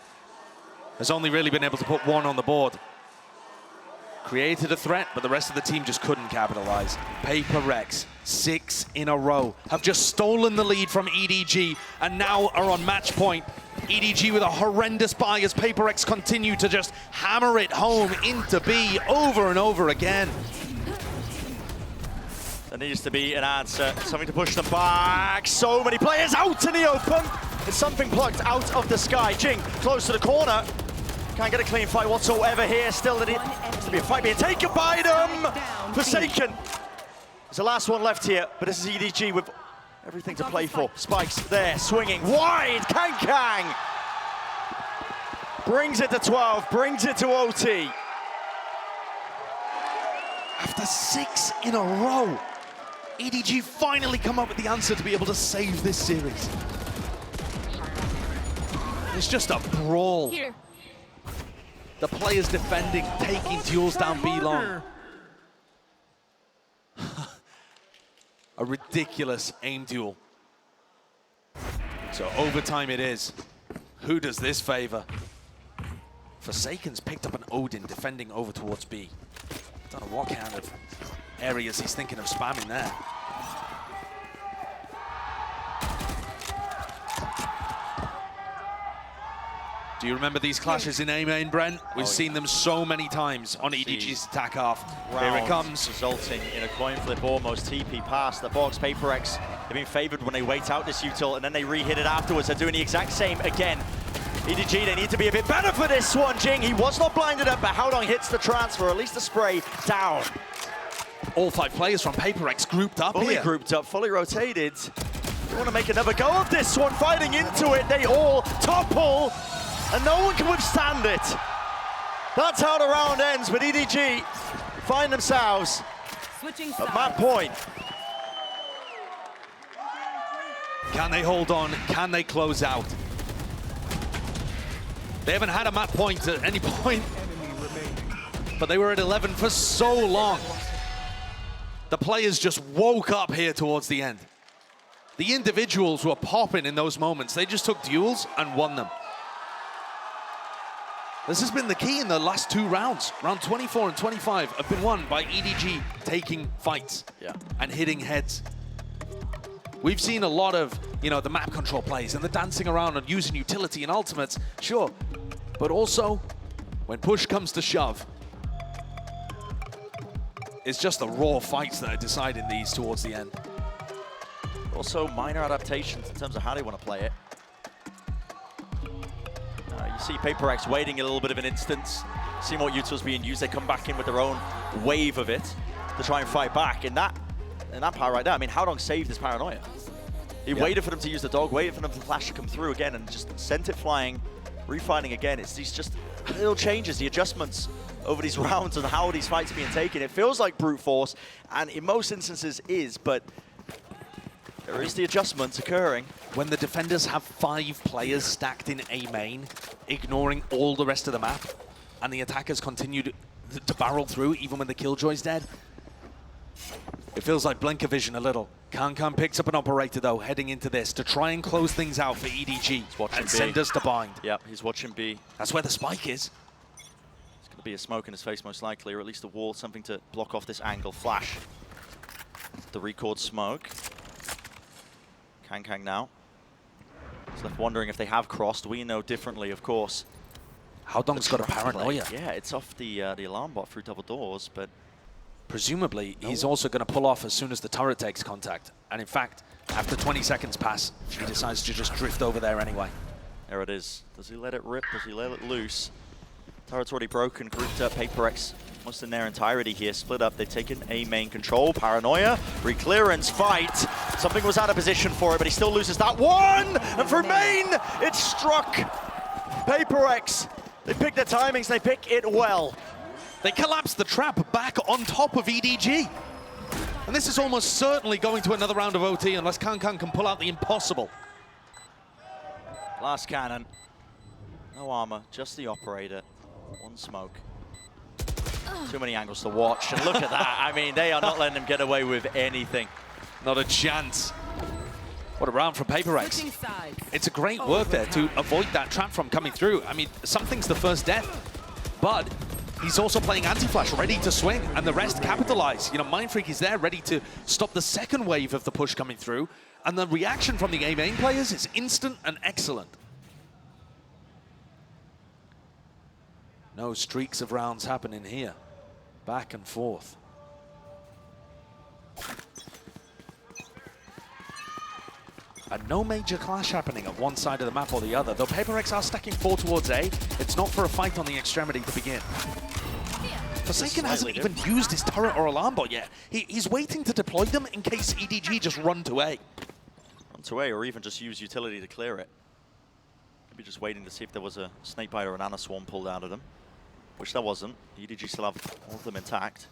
has only really been able to put one on the board. Created a threat, but the rest of the team just couldn't capitalize. PRX, 6 in a row, have just stolen the lead from EDG and now are on match point. EDG with a horrendous buy as PRX continue to just hammer it home into B over and over again. There needs to be an answer, something to push them back. So many players out in the open. There's something plucked out of the sky. Jing close to the corner. Can't get a clean fight whatsoever here. Still, there needs to be a fight being taken by them. Forsaken. There's the last one left here, but this is EDG with everything to play for. Spikes there, swinging wide. Kang brings it to 12, brings it to OT. After 6 in a row, EDG finally come up with the answer to be able to save this series. It's just a brawl. Here. The players defending, taking duels down B long. A ridiculous aim duel. So overtime it is. Who does this favor? Forsaken's picked up an Odin defending over towards B. Don't know what kind of areas he's thinking of spamming there. Do you remember these clashes in A main, Brent? We've seen them so many times on EDG's attack half. Here it comes. Resulting in a coin flip almost. TP past the box. PRX, they've been favored when they wait out this util and then they re-hit it afterwards. They're doing the exact same again. EDG, they need to be a bit better for this one. Jing, he was not blinded up, but HowDong hits the transfer, at least the spray down. All 5 players from PRX grouped up Fully here. grouped up, fully rotated. They want to make another go of this one, fighting into it. They all topple, and no one can withstand it. That's how the round ends, but EDG find themselves Switching at that point. Can they hold on? Can they close out? They haven't had a map point at any point, but they were at 11 for so long. The players just woke up here towards the end. The individuals were popping in those moments. They just took duels and won them. This has been the key in the last 2 rounds. Round 24 and 25 have been won by EDG taking fights and hitting heads. We've seen a lot of, the map control plays and the dancing around and using utility and ultimates, sure. But also, when push comes to shove, it's just the raw fights that are deciding these towards the end. Also, minor adaptations in terms of how they want to play it. You see PRX waiting a little bit of an instance, seeing what util's being used. They come back in with their own wave of it to try and fight back. And that power right there, I mean, HowDong saved his paranoia. He waited for them to use the dog, waited for them for Flash to come through again, and just sent it flying, refighting again. It's these just little changes, the adjustments over these rounds and how these fights are being taken. It feels like brute force, and in most instances is, but there is the adjustments occurring. When the defenders have 5 players stacked in A main, ignoring all the rest of the map, and the attackers continued to barrel through even when the Killjoy's dead, it feels like Blinker Vision a little. Kankan picks up an operator though, heading into this to try and close things out for EDG and send us to bind. Yep, he's watching B. That's where the spike is. It's going to be a smoke in his face most likely, or at least a wall, something to block off this angle. Flash. The record smoke. Kang now. He's left wondering if they have crossed. We know differently, of course. HowDong's got a paranoia. Yeah, it's off the alarm bot through double doors, but presumably he's also going to pull off as soon as the turret takes contact. And in fact, after 20 seconds pass, he decides to just drift over there anyway. There it is. Does he let it rip? Does he let it loose? Turret's already broken, grouped up. PRX almost in their entirety here, split up. They've taken A main control. Paranoia, re-clearance, fight. Something was out of position for it, but he still loses that one. And for main, it struck PRX. They pick their timings, they pick it well. They collapse the trap back on top of EDG. And this is almost certainly going to another round of OT unless Kankan can pull out the impossible. Last cannon. No armor, just the operator. One smoke. Too many angles to watch, and look at that. I mean, they are not letting them get away with anything. Not a chance. What a round from PRX. It's a great work there to avoid that trap from coming through. I mean, something's the first death, but he's also playing anti-flash, ready to swing, and the rest capitalize. You know, Mindfreak is there, ready to stop the second wave of the push coming through, and the reaction from the A main players is instant and excellent. No streaks of rounds happening here. Back and forth. And no major clash happening at one side of the map or the other. Though PRX are stacking 4 towards A, it's not for a fight on the extremity to begin. Forsaken hasn't even used his turret or alarm bot yet. He's waiting to deploy them in case EDG just run to A. Run to A, or even just use utility to clear it. Maybe just waiting to see if there was a snakebite or an Ana Swarm pulled out of them, which there wasn't. EDG still have all of them intact.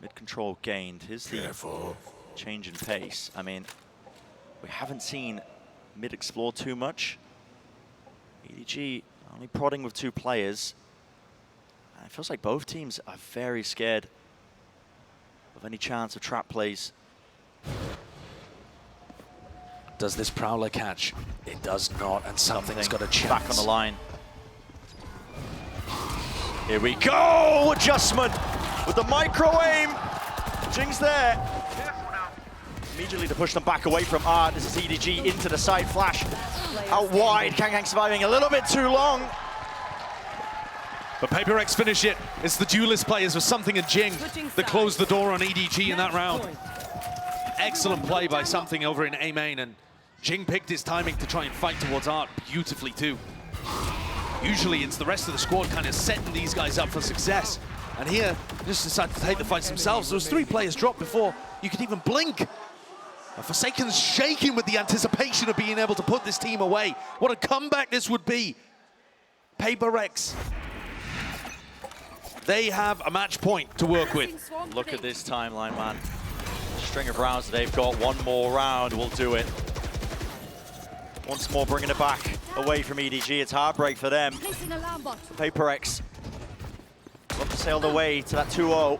Mid control gained. Here's the change in pace. I mean, we haven't seen mid explore too much. EDG only prodding with 2 players. And it feels like both teams are very scared of any chance of trap plays. Does this Prowler catch? It does not, and something's got a chance. Back on the line. Here we go! Adjustment with the micro aim. Jing's there. Immediately to push them back away from Art. This is EDG into the side flash. Out wide, Kang surviving a little bit too long. But PRX finish it. It's the duelist players with something in Jing that closed the door on EDG in that round. Excellent play by something over in A main, and Jing picked his timing to try and fight towards Art beautifully too. Usually it's the rest of the squad kind of setting these guys up for success. And here, just decided to take the fights themselves. There was 3 players dropped before you could even blink. Forsaken's shaking with the anticipation of being able to put this team away. What a comeback this would be. PRX. They have a match point to work with. Look at this timeline, man. String of rounds they've got. One more round will do it. Once more bringing it back away from EDG. It's heartbreak for them. PRX look to sail the way to that 2-0.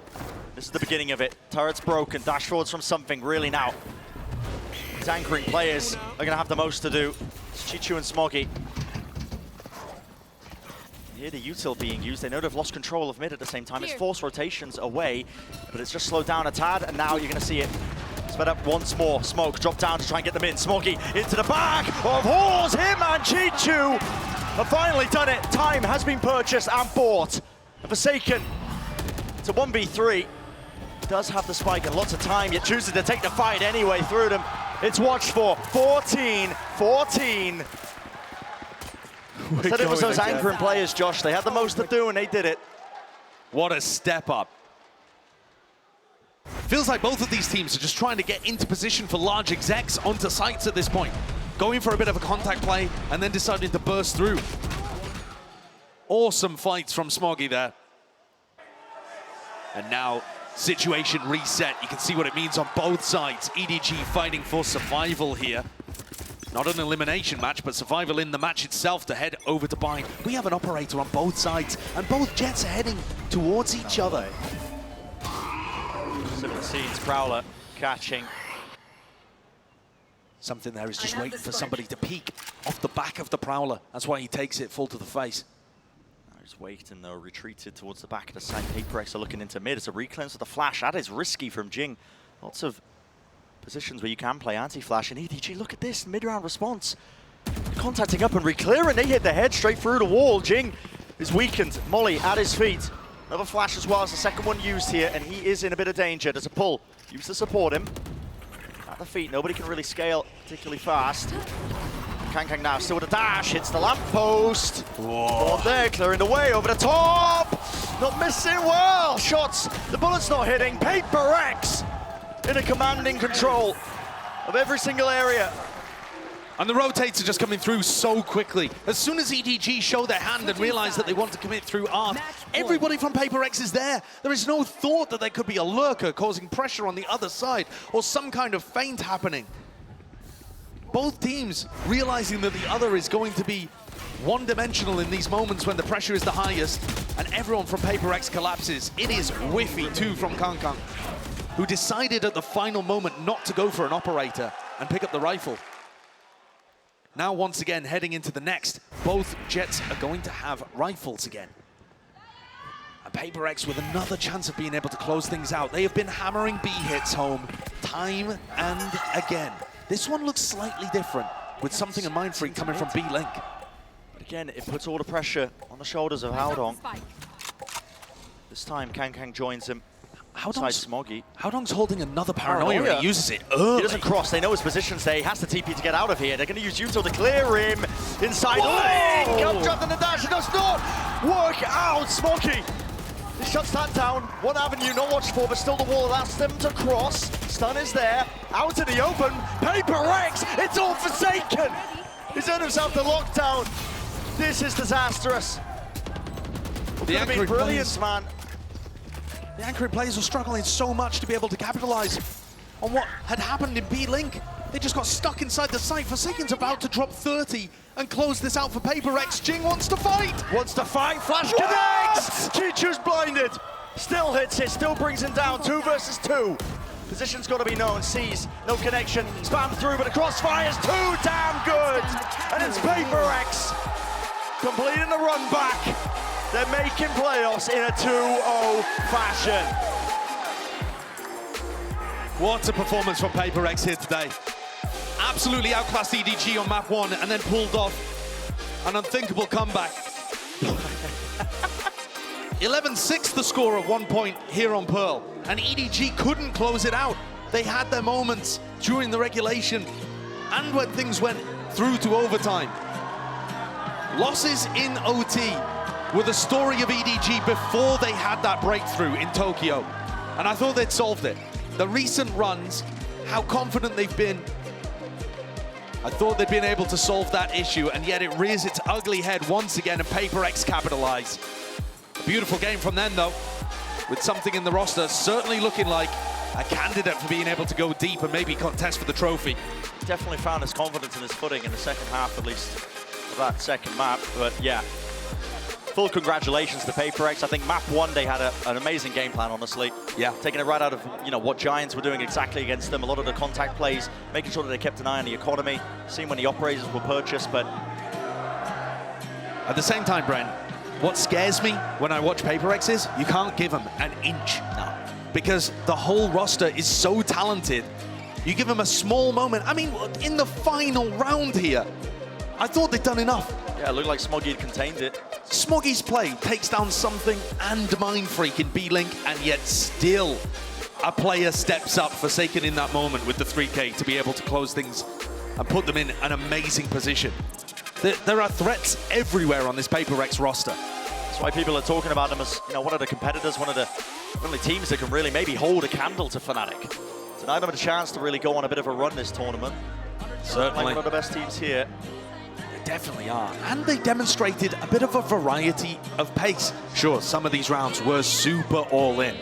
This is the beginning of it. Turret's broken. Dash forwards from something really now. These anchoring players are going to have the most to do. It's Chichu and Smoggy. Here the util being used. They know they've lost control of mid at the same time. It's forced rotations away, but it's just slowed down a tad, and now you're going to see it sped up once more. Smoke drop down to try and get them in. Smoggy into the back of Horse. Him and Chichu have finally done it. Time has been purchased and bought. And Forsaken to 1v3. Does have the spike and lots of time, yet chooses to take the fight anyway through them. It's watched for 14-14. Said it was those anchoring players, Josh. They had the most to do and they did it. What a step up. Feels like both of these teams are just trying to get into position for large execs onto sites at this point. Going for a bit of a contact play and then deciding to burst through. Awesome fights from Smoggy there. And now, situation reset. You can see what it means on both sides. EDG fighting for survival here. Not an elimination match, but survival in the match itself to head over to buy. We have an operator on both sides, and both jets are heading towards each other. Similar scenes, Prowler catching. Something there is just waiting for somebody to peek off the back of the Prowler. That's why he takes it full to the face. He's waiting though, retreated towards the back of the side. PRX are looking into mid. It's a recleanse with the flash. That is risky from Jing. Lots of positions where you can play anti-flash. And EDG, look at this mid-round response. Contacting up and re-clearing. They hit the head straight through the wall. Jing is weakened. Molly at his feet. Another flash as well as the second one used here, and he is in a bit of danger. There's a pull. Used to support him. At the feet, nobody can really scale particularly fast. Kang now still with a dash, hits the lamppost. Whoa. There, clearing the way over the top. Not missing well. Shots, the bullet's not hitting. PRX in a commanding control of every single area. And the rotates are just coming through so quickly. As soon as EDG show their hand and realize that they want to commit through Art, everybody from PRX is there. There is no thought that there could be a lurker causing pressure on the other side or some kind of feint happening. Both teams realizing that the other is going to be one-dimensional in these moments when the pressure is the highest, and everyone from PRX collapses. It is whiffy too from Kang. who decided at the final moment not to go for an operator and pick up the rifle. Now, once again, heading into the next, both Jets are going to have rifles again. And PRX with another chance of being able to close things out. They have been hammering B hits home time and again. This one looks slightly different, with something in mind for it coming from B-Link. But again, it puts all the pressure on the shoulders of Haodong. This time, Kang joins him. Haodong's Smoggy. Haodong's holding another paranoia, and he uses it He early. doesn't cross, they know his position's there. He has to TP to get out of here. They're going to use Yuto to clear him. Inside lane, comes up in the dash, it does not work out. Smoggy, he shuts that down. One avenue not watched for, but still the wall allows them to cross. Stun is there, out in the open. PRX, it's all forsaken. He's earned himself the lockdown. This is disastrous. The anchoring brilliance, man. The anchoring players were struggling so much to be able to capitalize on what had happened in B-Link. They just got stuck inside the site. Forsaken's about to drop 30 and close this out for PRX. Jing wants to fight. Flash connects! Kichu's blinded. Still hits it, still brings him down. 2 versus 2. Position's got to be known. Sees no connection. Spam through, but the crossfire's too damn good. And it's PRX completing the run back. They're making playoffs in a 2-0 fashion. What a performance from PRX here today. Absolutely outclassed EDG on map 1 and then pulled off an unthinkable comeback. 11-6 the score at 1 point here on Pearl, and EDG couldn't close it out. They had their moments during the regulation and when things went through to overtime. Losses in OT were the story of EDG before they had that breakthrough in Tokyo, and I thought they'd solved it. The recent runs, how confident they've been, I thought they'd been able to solve that issue, and yet it rears its ugly head once again, and PRX capitalize. A beautiful game from them, though, with something in the roster certainly looking like a candidate for being able to go deep and maybe contest for the trophy. Definitely found his confidence in his footing in the second half, at least, of that second map, but yeah. Full congratulations to PRX. I think map 1, they had an amazing game plan, honestly. Yeah. Taking it right out of, what Giants were doing exactly against them. A lot of the contact plays, making sure that they kept an eye on the economy, seeing when the operators were purchased, but... At the same time, Brent, what scares me when I watch PRX is you can't give them an inch. No. Because the whole roster is so talented. You give them a small moment. I mean, in the final round here, I thought they'd done enough. Yeah, it looked like Smoggy had contained it. Smoggy's play takes down something and Mindfreak in B-Link, and yet still a player steps up, Forsaken in that moment with the 3K to be able to close things and put them in an amazing position. There are threats everywhere on this PRX roster. That's why people are talking about them as, one of the competitors, one of the only teams that can really maybe hold a candle to Fnatic. Tonight have a chance to really go on a bit of a run this tournament. Certainly. Like one of the best teams here. Definitely are. And they demonstrated a bit of a variety of pace. Sure, some of these rounds were super all-in.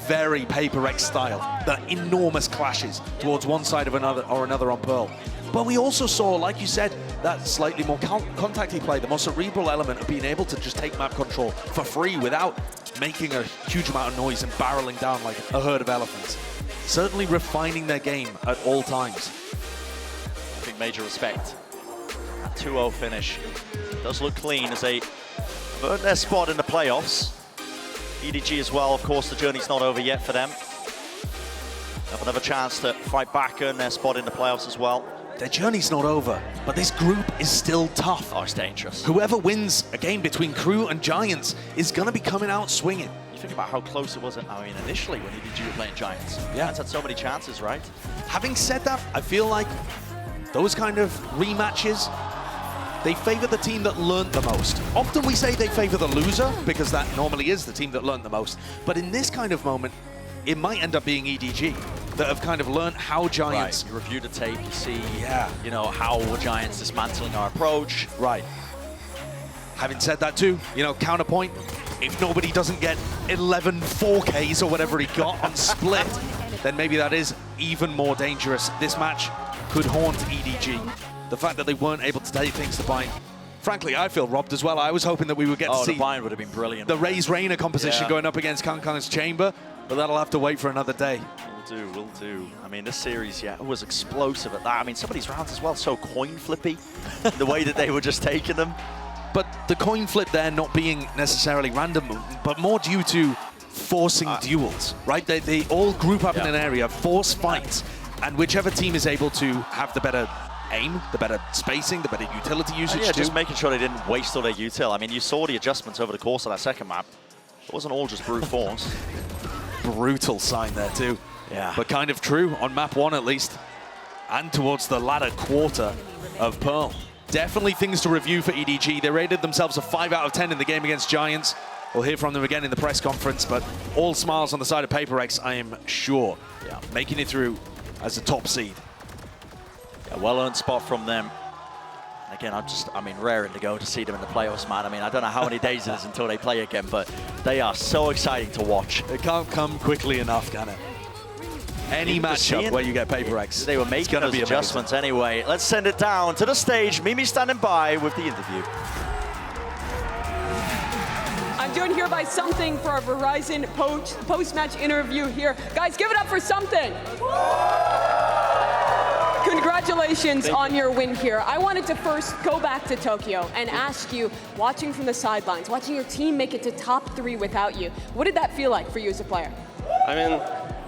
Very PRX style. The enormous clashes towards one side of another or another on Pearl. But we also saw, like you said, that slightly more contacty play, the more cerebral element of being able to just take map control for free without making a huge amount of noise and barreling down like a herd of elephants. Certainly refining their game at all times. I think major respect. 2-0 finish. Does look clean as they earn their spot in the playoffs. EDG as well, of course, the journey's not over yet for them. Have another chance to fight back, earn their spot in the playoffs as well. Their journey's not over, but this group is still tough. Oh, it's dangerous. Whoever wins a game between Crew and Giants is going to be coming out swinging. You think about how close it was, initially when EDG were playing Giants. Giants had so many chances, right? Having said that, I feel like those kind of rematches, they favor the team that learned the most. Often we say they favor the loser because that normally is the team that learned the most. But in this kind of moment, it might end up being EDG that have kind of learned how Giants... Right. You review the tape, you see, how were Giants dismantling our approach. Right. Having said that too, counterpoint, if nobody doesn't get 11 4Ks or whatever he got on split, then maybe that is even more dangerous. This match could haunt EDG. The fact that they weren't able to take things to bind. Frankly, I feel robbed as well. I was hoping that we would get to see the bind would have been brilliant. The Raze Rainer composition going up against Kang's Chamber, but that'll have to wait for another day. Will do. I mean, this series, yeah, was explosive at that. I mean, some of these rounds as well, so coin flippy, the way that they were just taking them. But the coin flip there not being necessarily random, but more due to forcing duels, right? They all group up in an area, force fights, and whichever team is able to have the better aim, the better spacing, the better utility usage. Yeah, just making sure they didn't waste all their util. I mean, you saw the adjustments over the course of that second map. It wasn't all just brute force. Brutal sign there too. Yeah. But kind of true on map 1 at least. And towards the latter quarter of Pearl. Definitely things to review for EDG. They rated themselves a 5 out of 10 in the game against Giants. We'll hear from them again in the press conference, but all smiles on the side of PRX, I am sure. Yeah, making it through as a top seed. A well-earned spot from them. Again, I mean, raring to go to see them in the playoffs, man. I mean, I don't know how many days it is until they play again, but they are so exciting to watch. It can't come quickly enough, can it? Any matchup where you get PRX. They were making those adjustments anyway. Let's send it down to the stage. Mimi standing by with the interview. I'm joined here by Something for our Verizon post-match interview here. Guys, give it up for Something. Congratulations on your win here. I wanted to first go back to Tokyo and ask you, watching from the sidelines, watching your team make it to top 3 without you, what did that feel like for you as a player? I mean,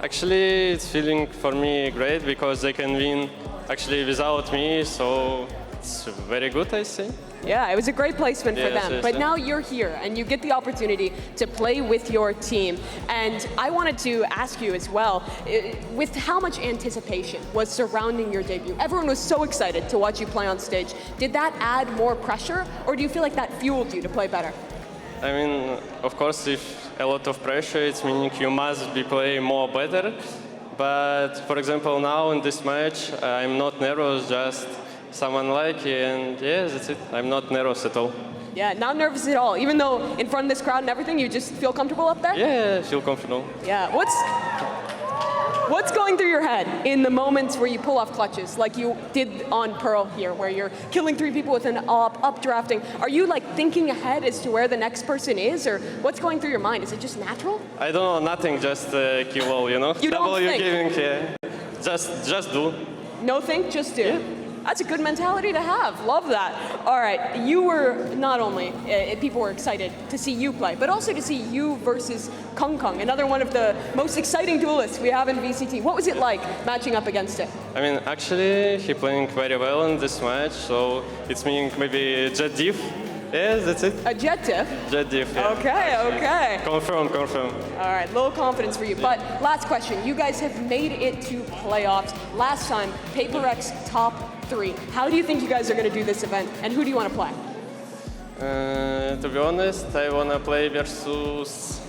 actually, it's feeling for me great because they can win actually without me, so it's very good, I think. Yeah, it was a great placement for them. Yes, but now you're here and you get the opportunity to play with your team. And I wanted to ask you as well, with how much anticipation was surrounding your debut? Everyone was so excited to watch you play on stage. Did that add more pressure, or do you feel like that fueled you to play better? I mean, of course, if a lot of pressure, it's meaning you must be playing more better. But for example, now in this match, I'm not nervous, just someone like you, and yeah, that's it. I'm not nervous at all. Yeah, not nervous at all. Even though in front of this crowd and everything, you just feel comfortable up there? Yeah, I feel comfortable. Yeah, what's going through your head in the moments where you pull off clutches, like you did on Pearl here, where you're killing 3 people with an up-drafting? Are you like thinking ahead as to where the next person is, or what's going through your mind? Is it just natural? I don't know, nothing, just kill all, you know? You don't think? Giving, yeah. Just do. No think, just do. Yeah. That's a good mentality to have. Love that. All right, you were not only, people were excited to see you play, but also to see you versus Kong Kong, another one of the most exciting duelists we have in VCT. What was it like matching up against it? I mean, actually, he playing very well in this match, so it's meaning maybe Jet Diff. Yes, that's it. A Jet Diff? Jet Diff, yeah. Okay. Confirm. All right, little confidence for you. But last question, you guys have made it to playoffs. Last time, PRX top 3. How do you think you guys are going to do this event, and who do you want to play? To be honest, I want to play versus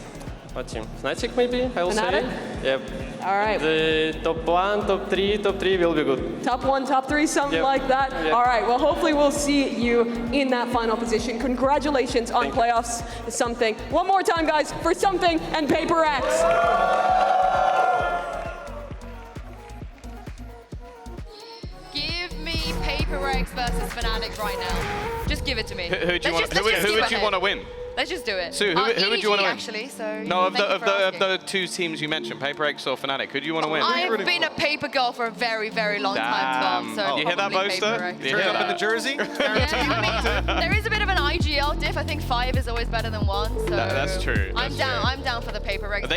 what team? Fnatic maybe, I will say. Yep. All right. The top 1, top 3 will be good. Top 1, top 3, something like that? Yep. All right, well, hopefully we'll see you in that final position. Congratulations on playoffs, Something. One more time, guys, for Something and PRX. PRX versus Fnatic right now. Just give it to me. Who would you want to win? Let's just do it. Sue, who would you want to win? Actually, so no, of the 2 teams you mentioned, PRX or Fnatic, who do you want to win? I've been a paper girl for a very, very long time, Tom. So you hear that, Boaster? Turn up in the jersey? Yeah, I mean, there is a bit of an IGL diff. I think 5 is always better than 1. So that's true. I'm down for the PRX.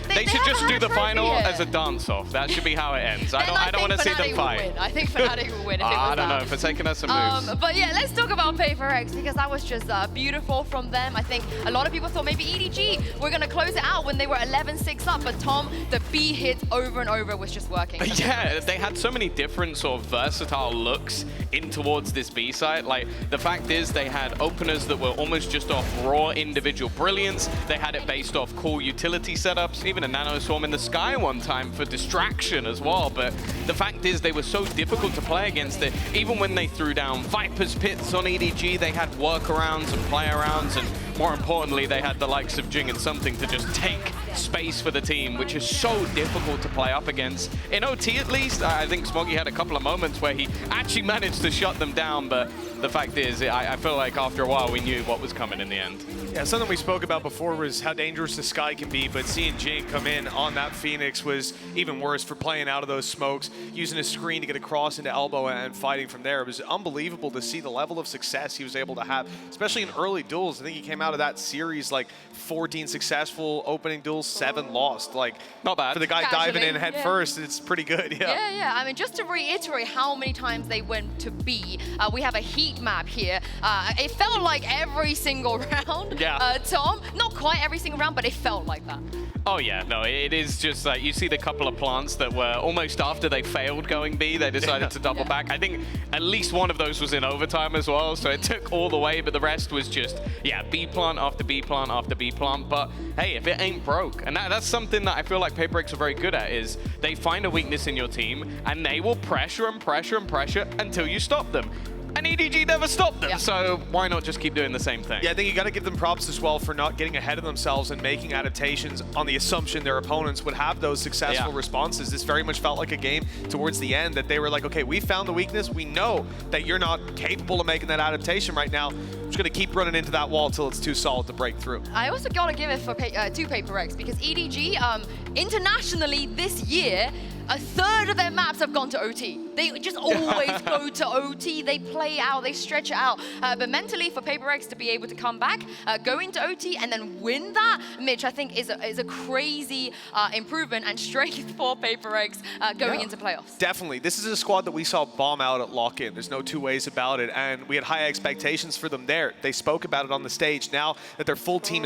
They should just do the final as a dance-off. That should be how it ends. I don't want to see them fight. I think Fnatic will win if it was I don't know, for taking us some moves. But yeah, let's talk about PRX because that was just beautiful from them. I think a lot of people thought maybe EDG were going to close it out when they were 11-6 up, but Tom, the B hit over and over was just working. Yeah, they had so many different sort of versatile looks in towards this B site. Like, the fact is they had openers that were almost just off raw individual brilliance. They had it based off cool utility setups, even a nano swarm in the sky one time for distraction as well. But the fact is they were so difficult to play against it. Even when they threw down Viper's Pits on EDG, they had workarounds and play arounds, and more importantly, they had the likes of Jing and Something to just take space for the team, which is so difficult to play up against. In OT at least, I think Smoggy had a couple of moments where he actually managed to shut them down, but the fact is, I feel like after a while we knew what was coming in the end. Yeah, something we spoke about before was how dangerous the Sky can be, but seeing Jake come in on that Phoenix was even worse for playing out of those smokes, using a screen to get across into elbow and fighting from there. It was unbelievable to see the level of success he was able to have, especially in early duels. I think he came out of that series like 14 successful opening duels, 7 lost. Like, not bad. For the guy diving in head first, it's pretty good, yeah. Yeah. I mean, just to reiterate how many times they went to B, we have a heat map here. It felt like every single round. Yeah. Tom, not quite every single round, but it felt like that. Oh yeah, no, it is just like you see the couple of plants that were almost after they failed going B, they decided to double back. I think at least one of those was in overtime as well, so it took all the way, but the rest was just, yeah, B plant after B plant after B plant. But hey, if it ain't broke, and that's something that I feel like PaperX are very good at, is they find a weakness in your team and they will pressure and pressure and pressure until you stop them. And EDG never stopped them, so why not just keep doing the same thing? Yeah, I think you got to give them props as well for not getting ahead of themselves and making adaptations on the assumption their opponents would have those successful responses. This very much felt like a game towards the end that they were like, okay, we found the weakness. We know that you're not capable of making that adaptation right now. I'm just going to keep running into that wall until it's too solid to break through. I also got to give it for to PaperX because EDG, internationally this year, a third of their maps have gone to OT. They just always go to OT. They play out, they stretch it out. But mentally, for PaperX to be able to come back, go into OT, and then win that, Mitch, I think is a crazy improvement and strength for PaperX going into playoffs. Definitely. This is a squad that we saw bomb out at lock-in. There's no two ways about it. And we had high expectations for them there. They spoke about it on the stage. Now that their full team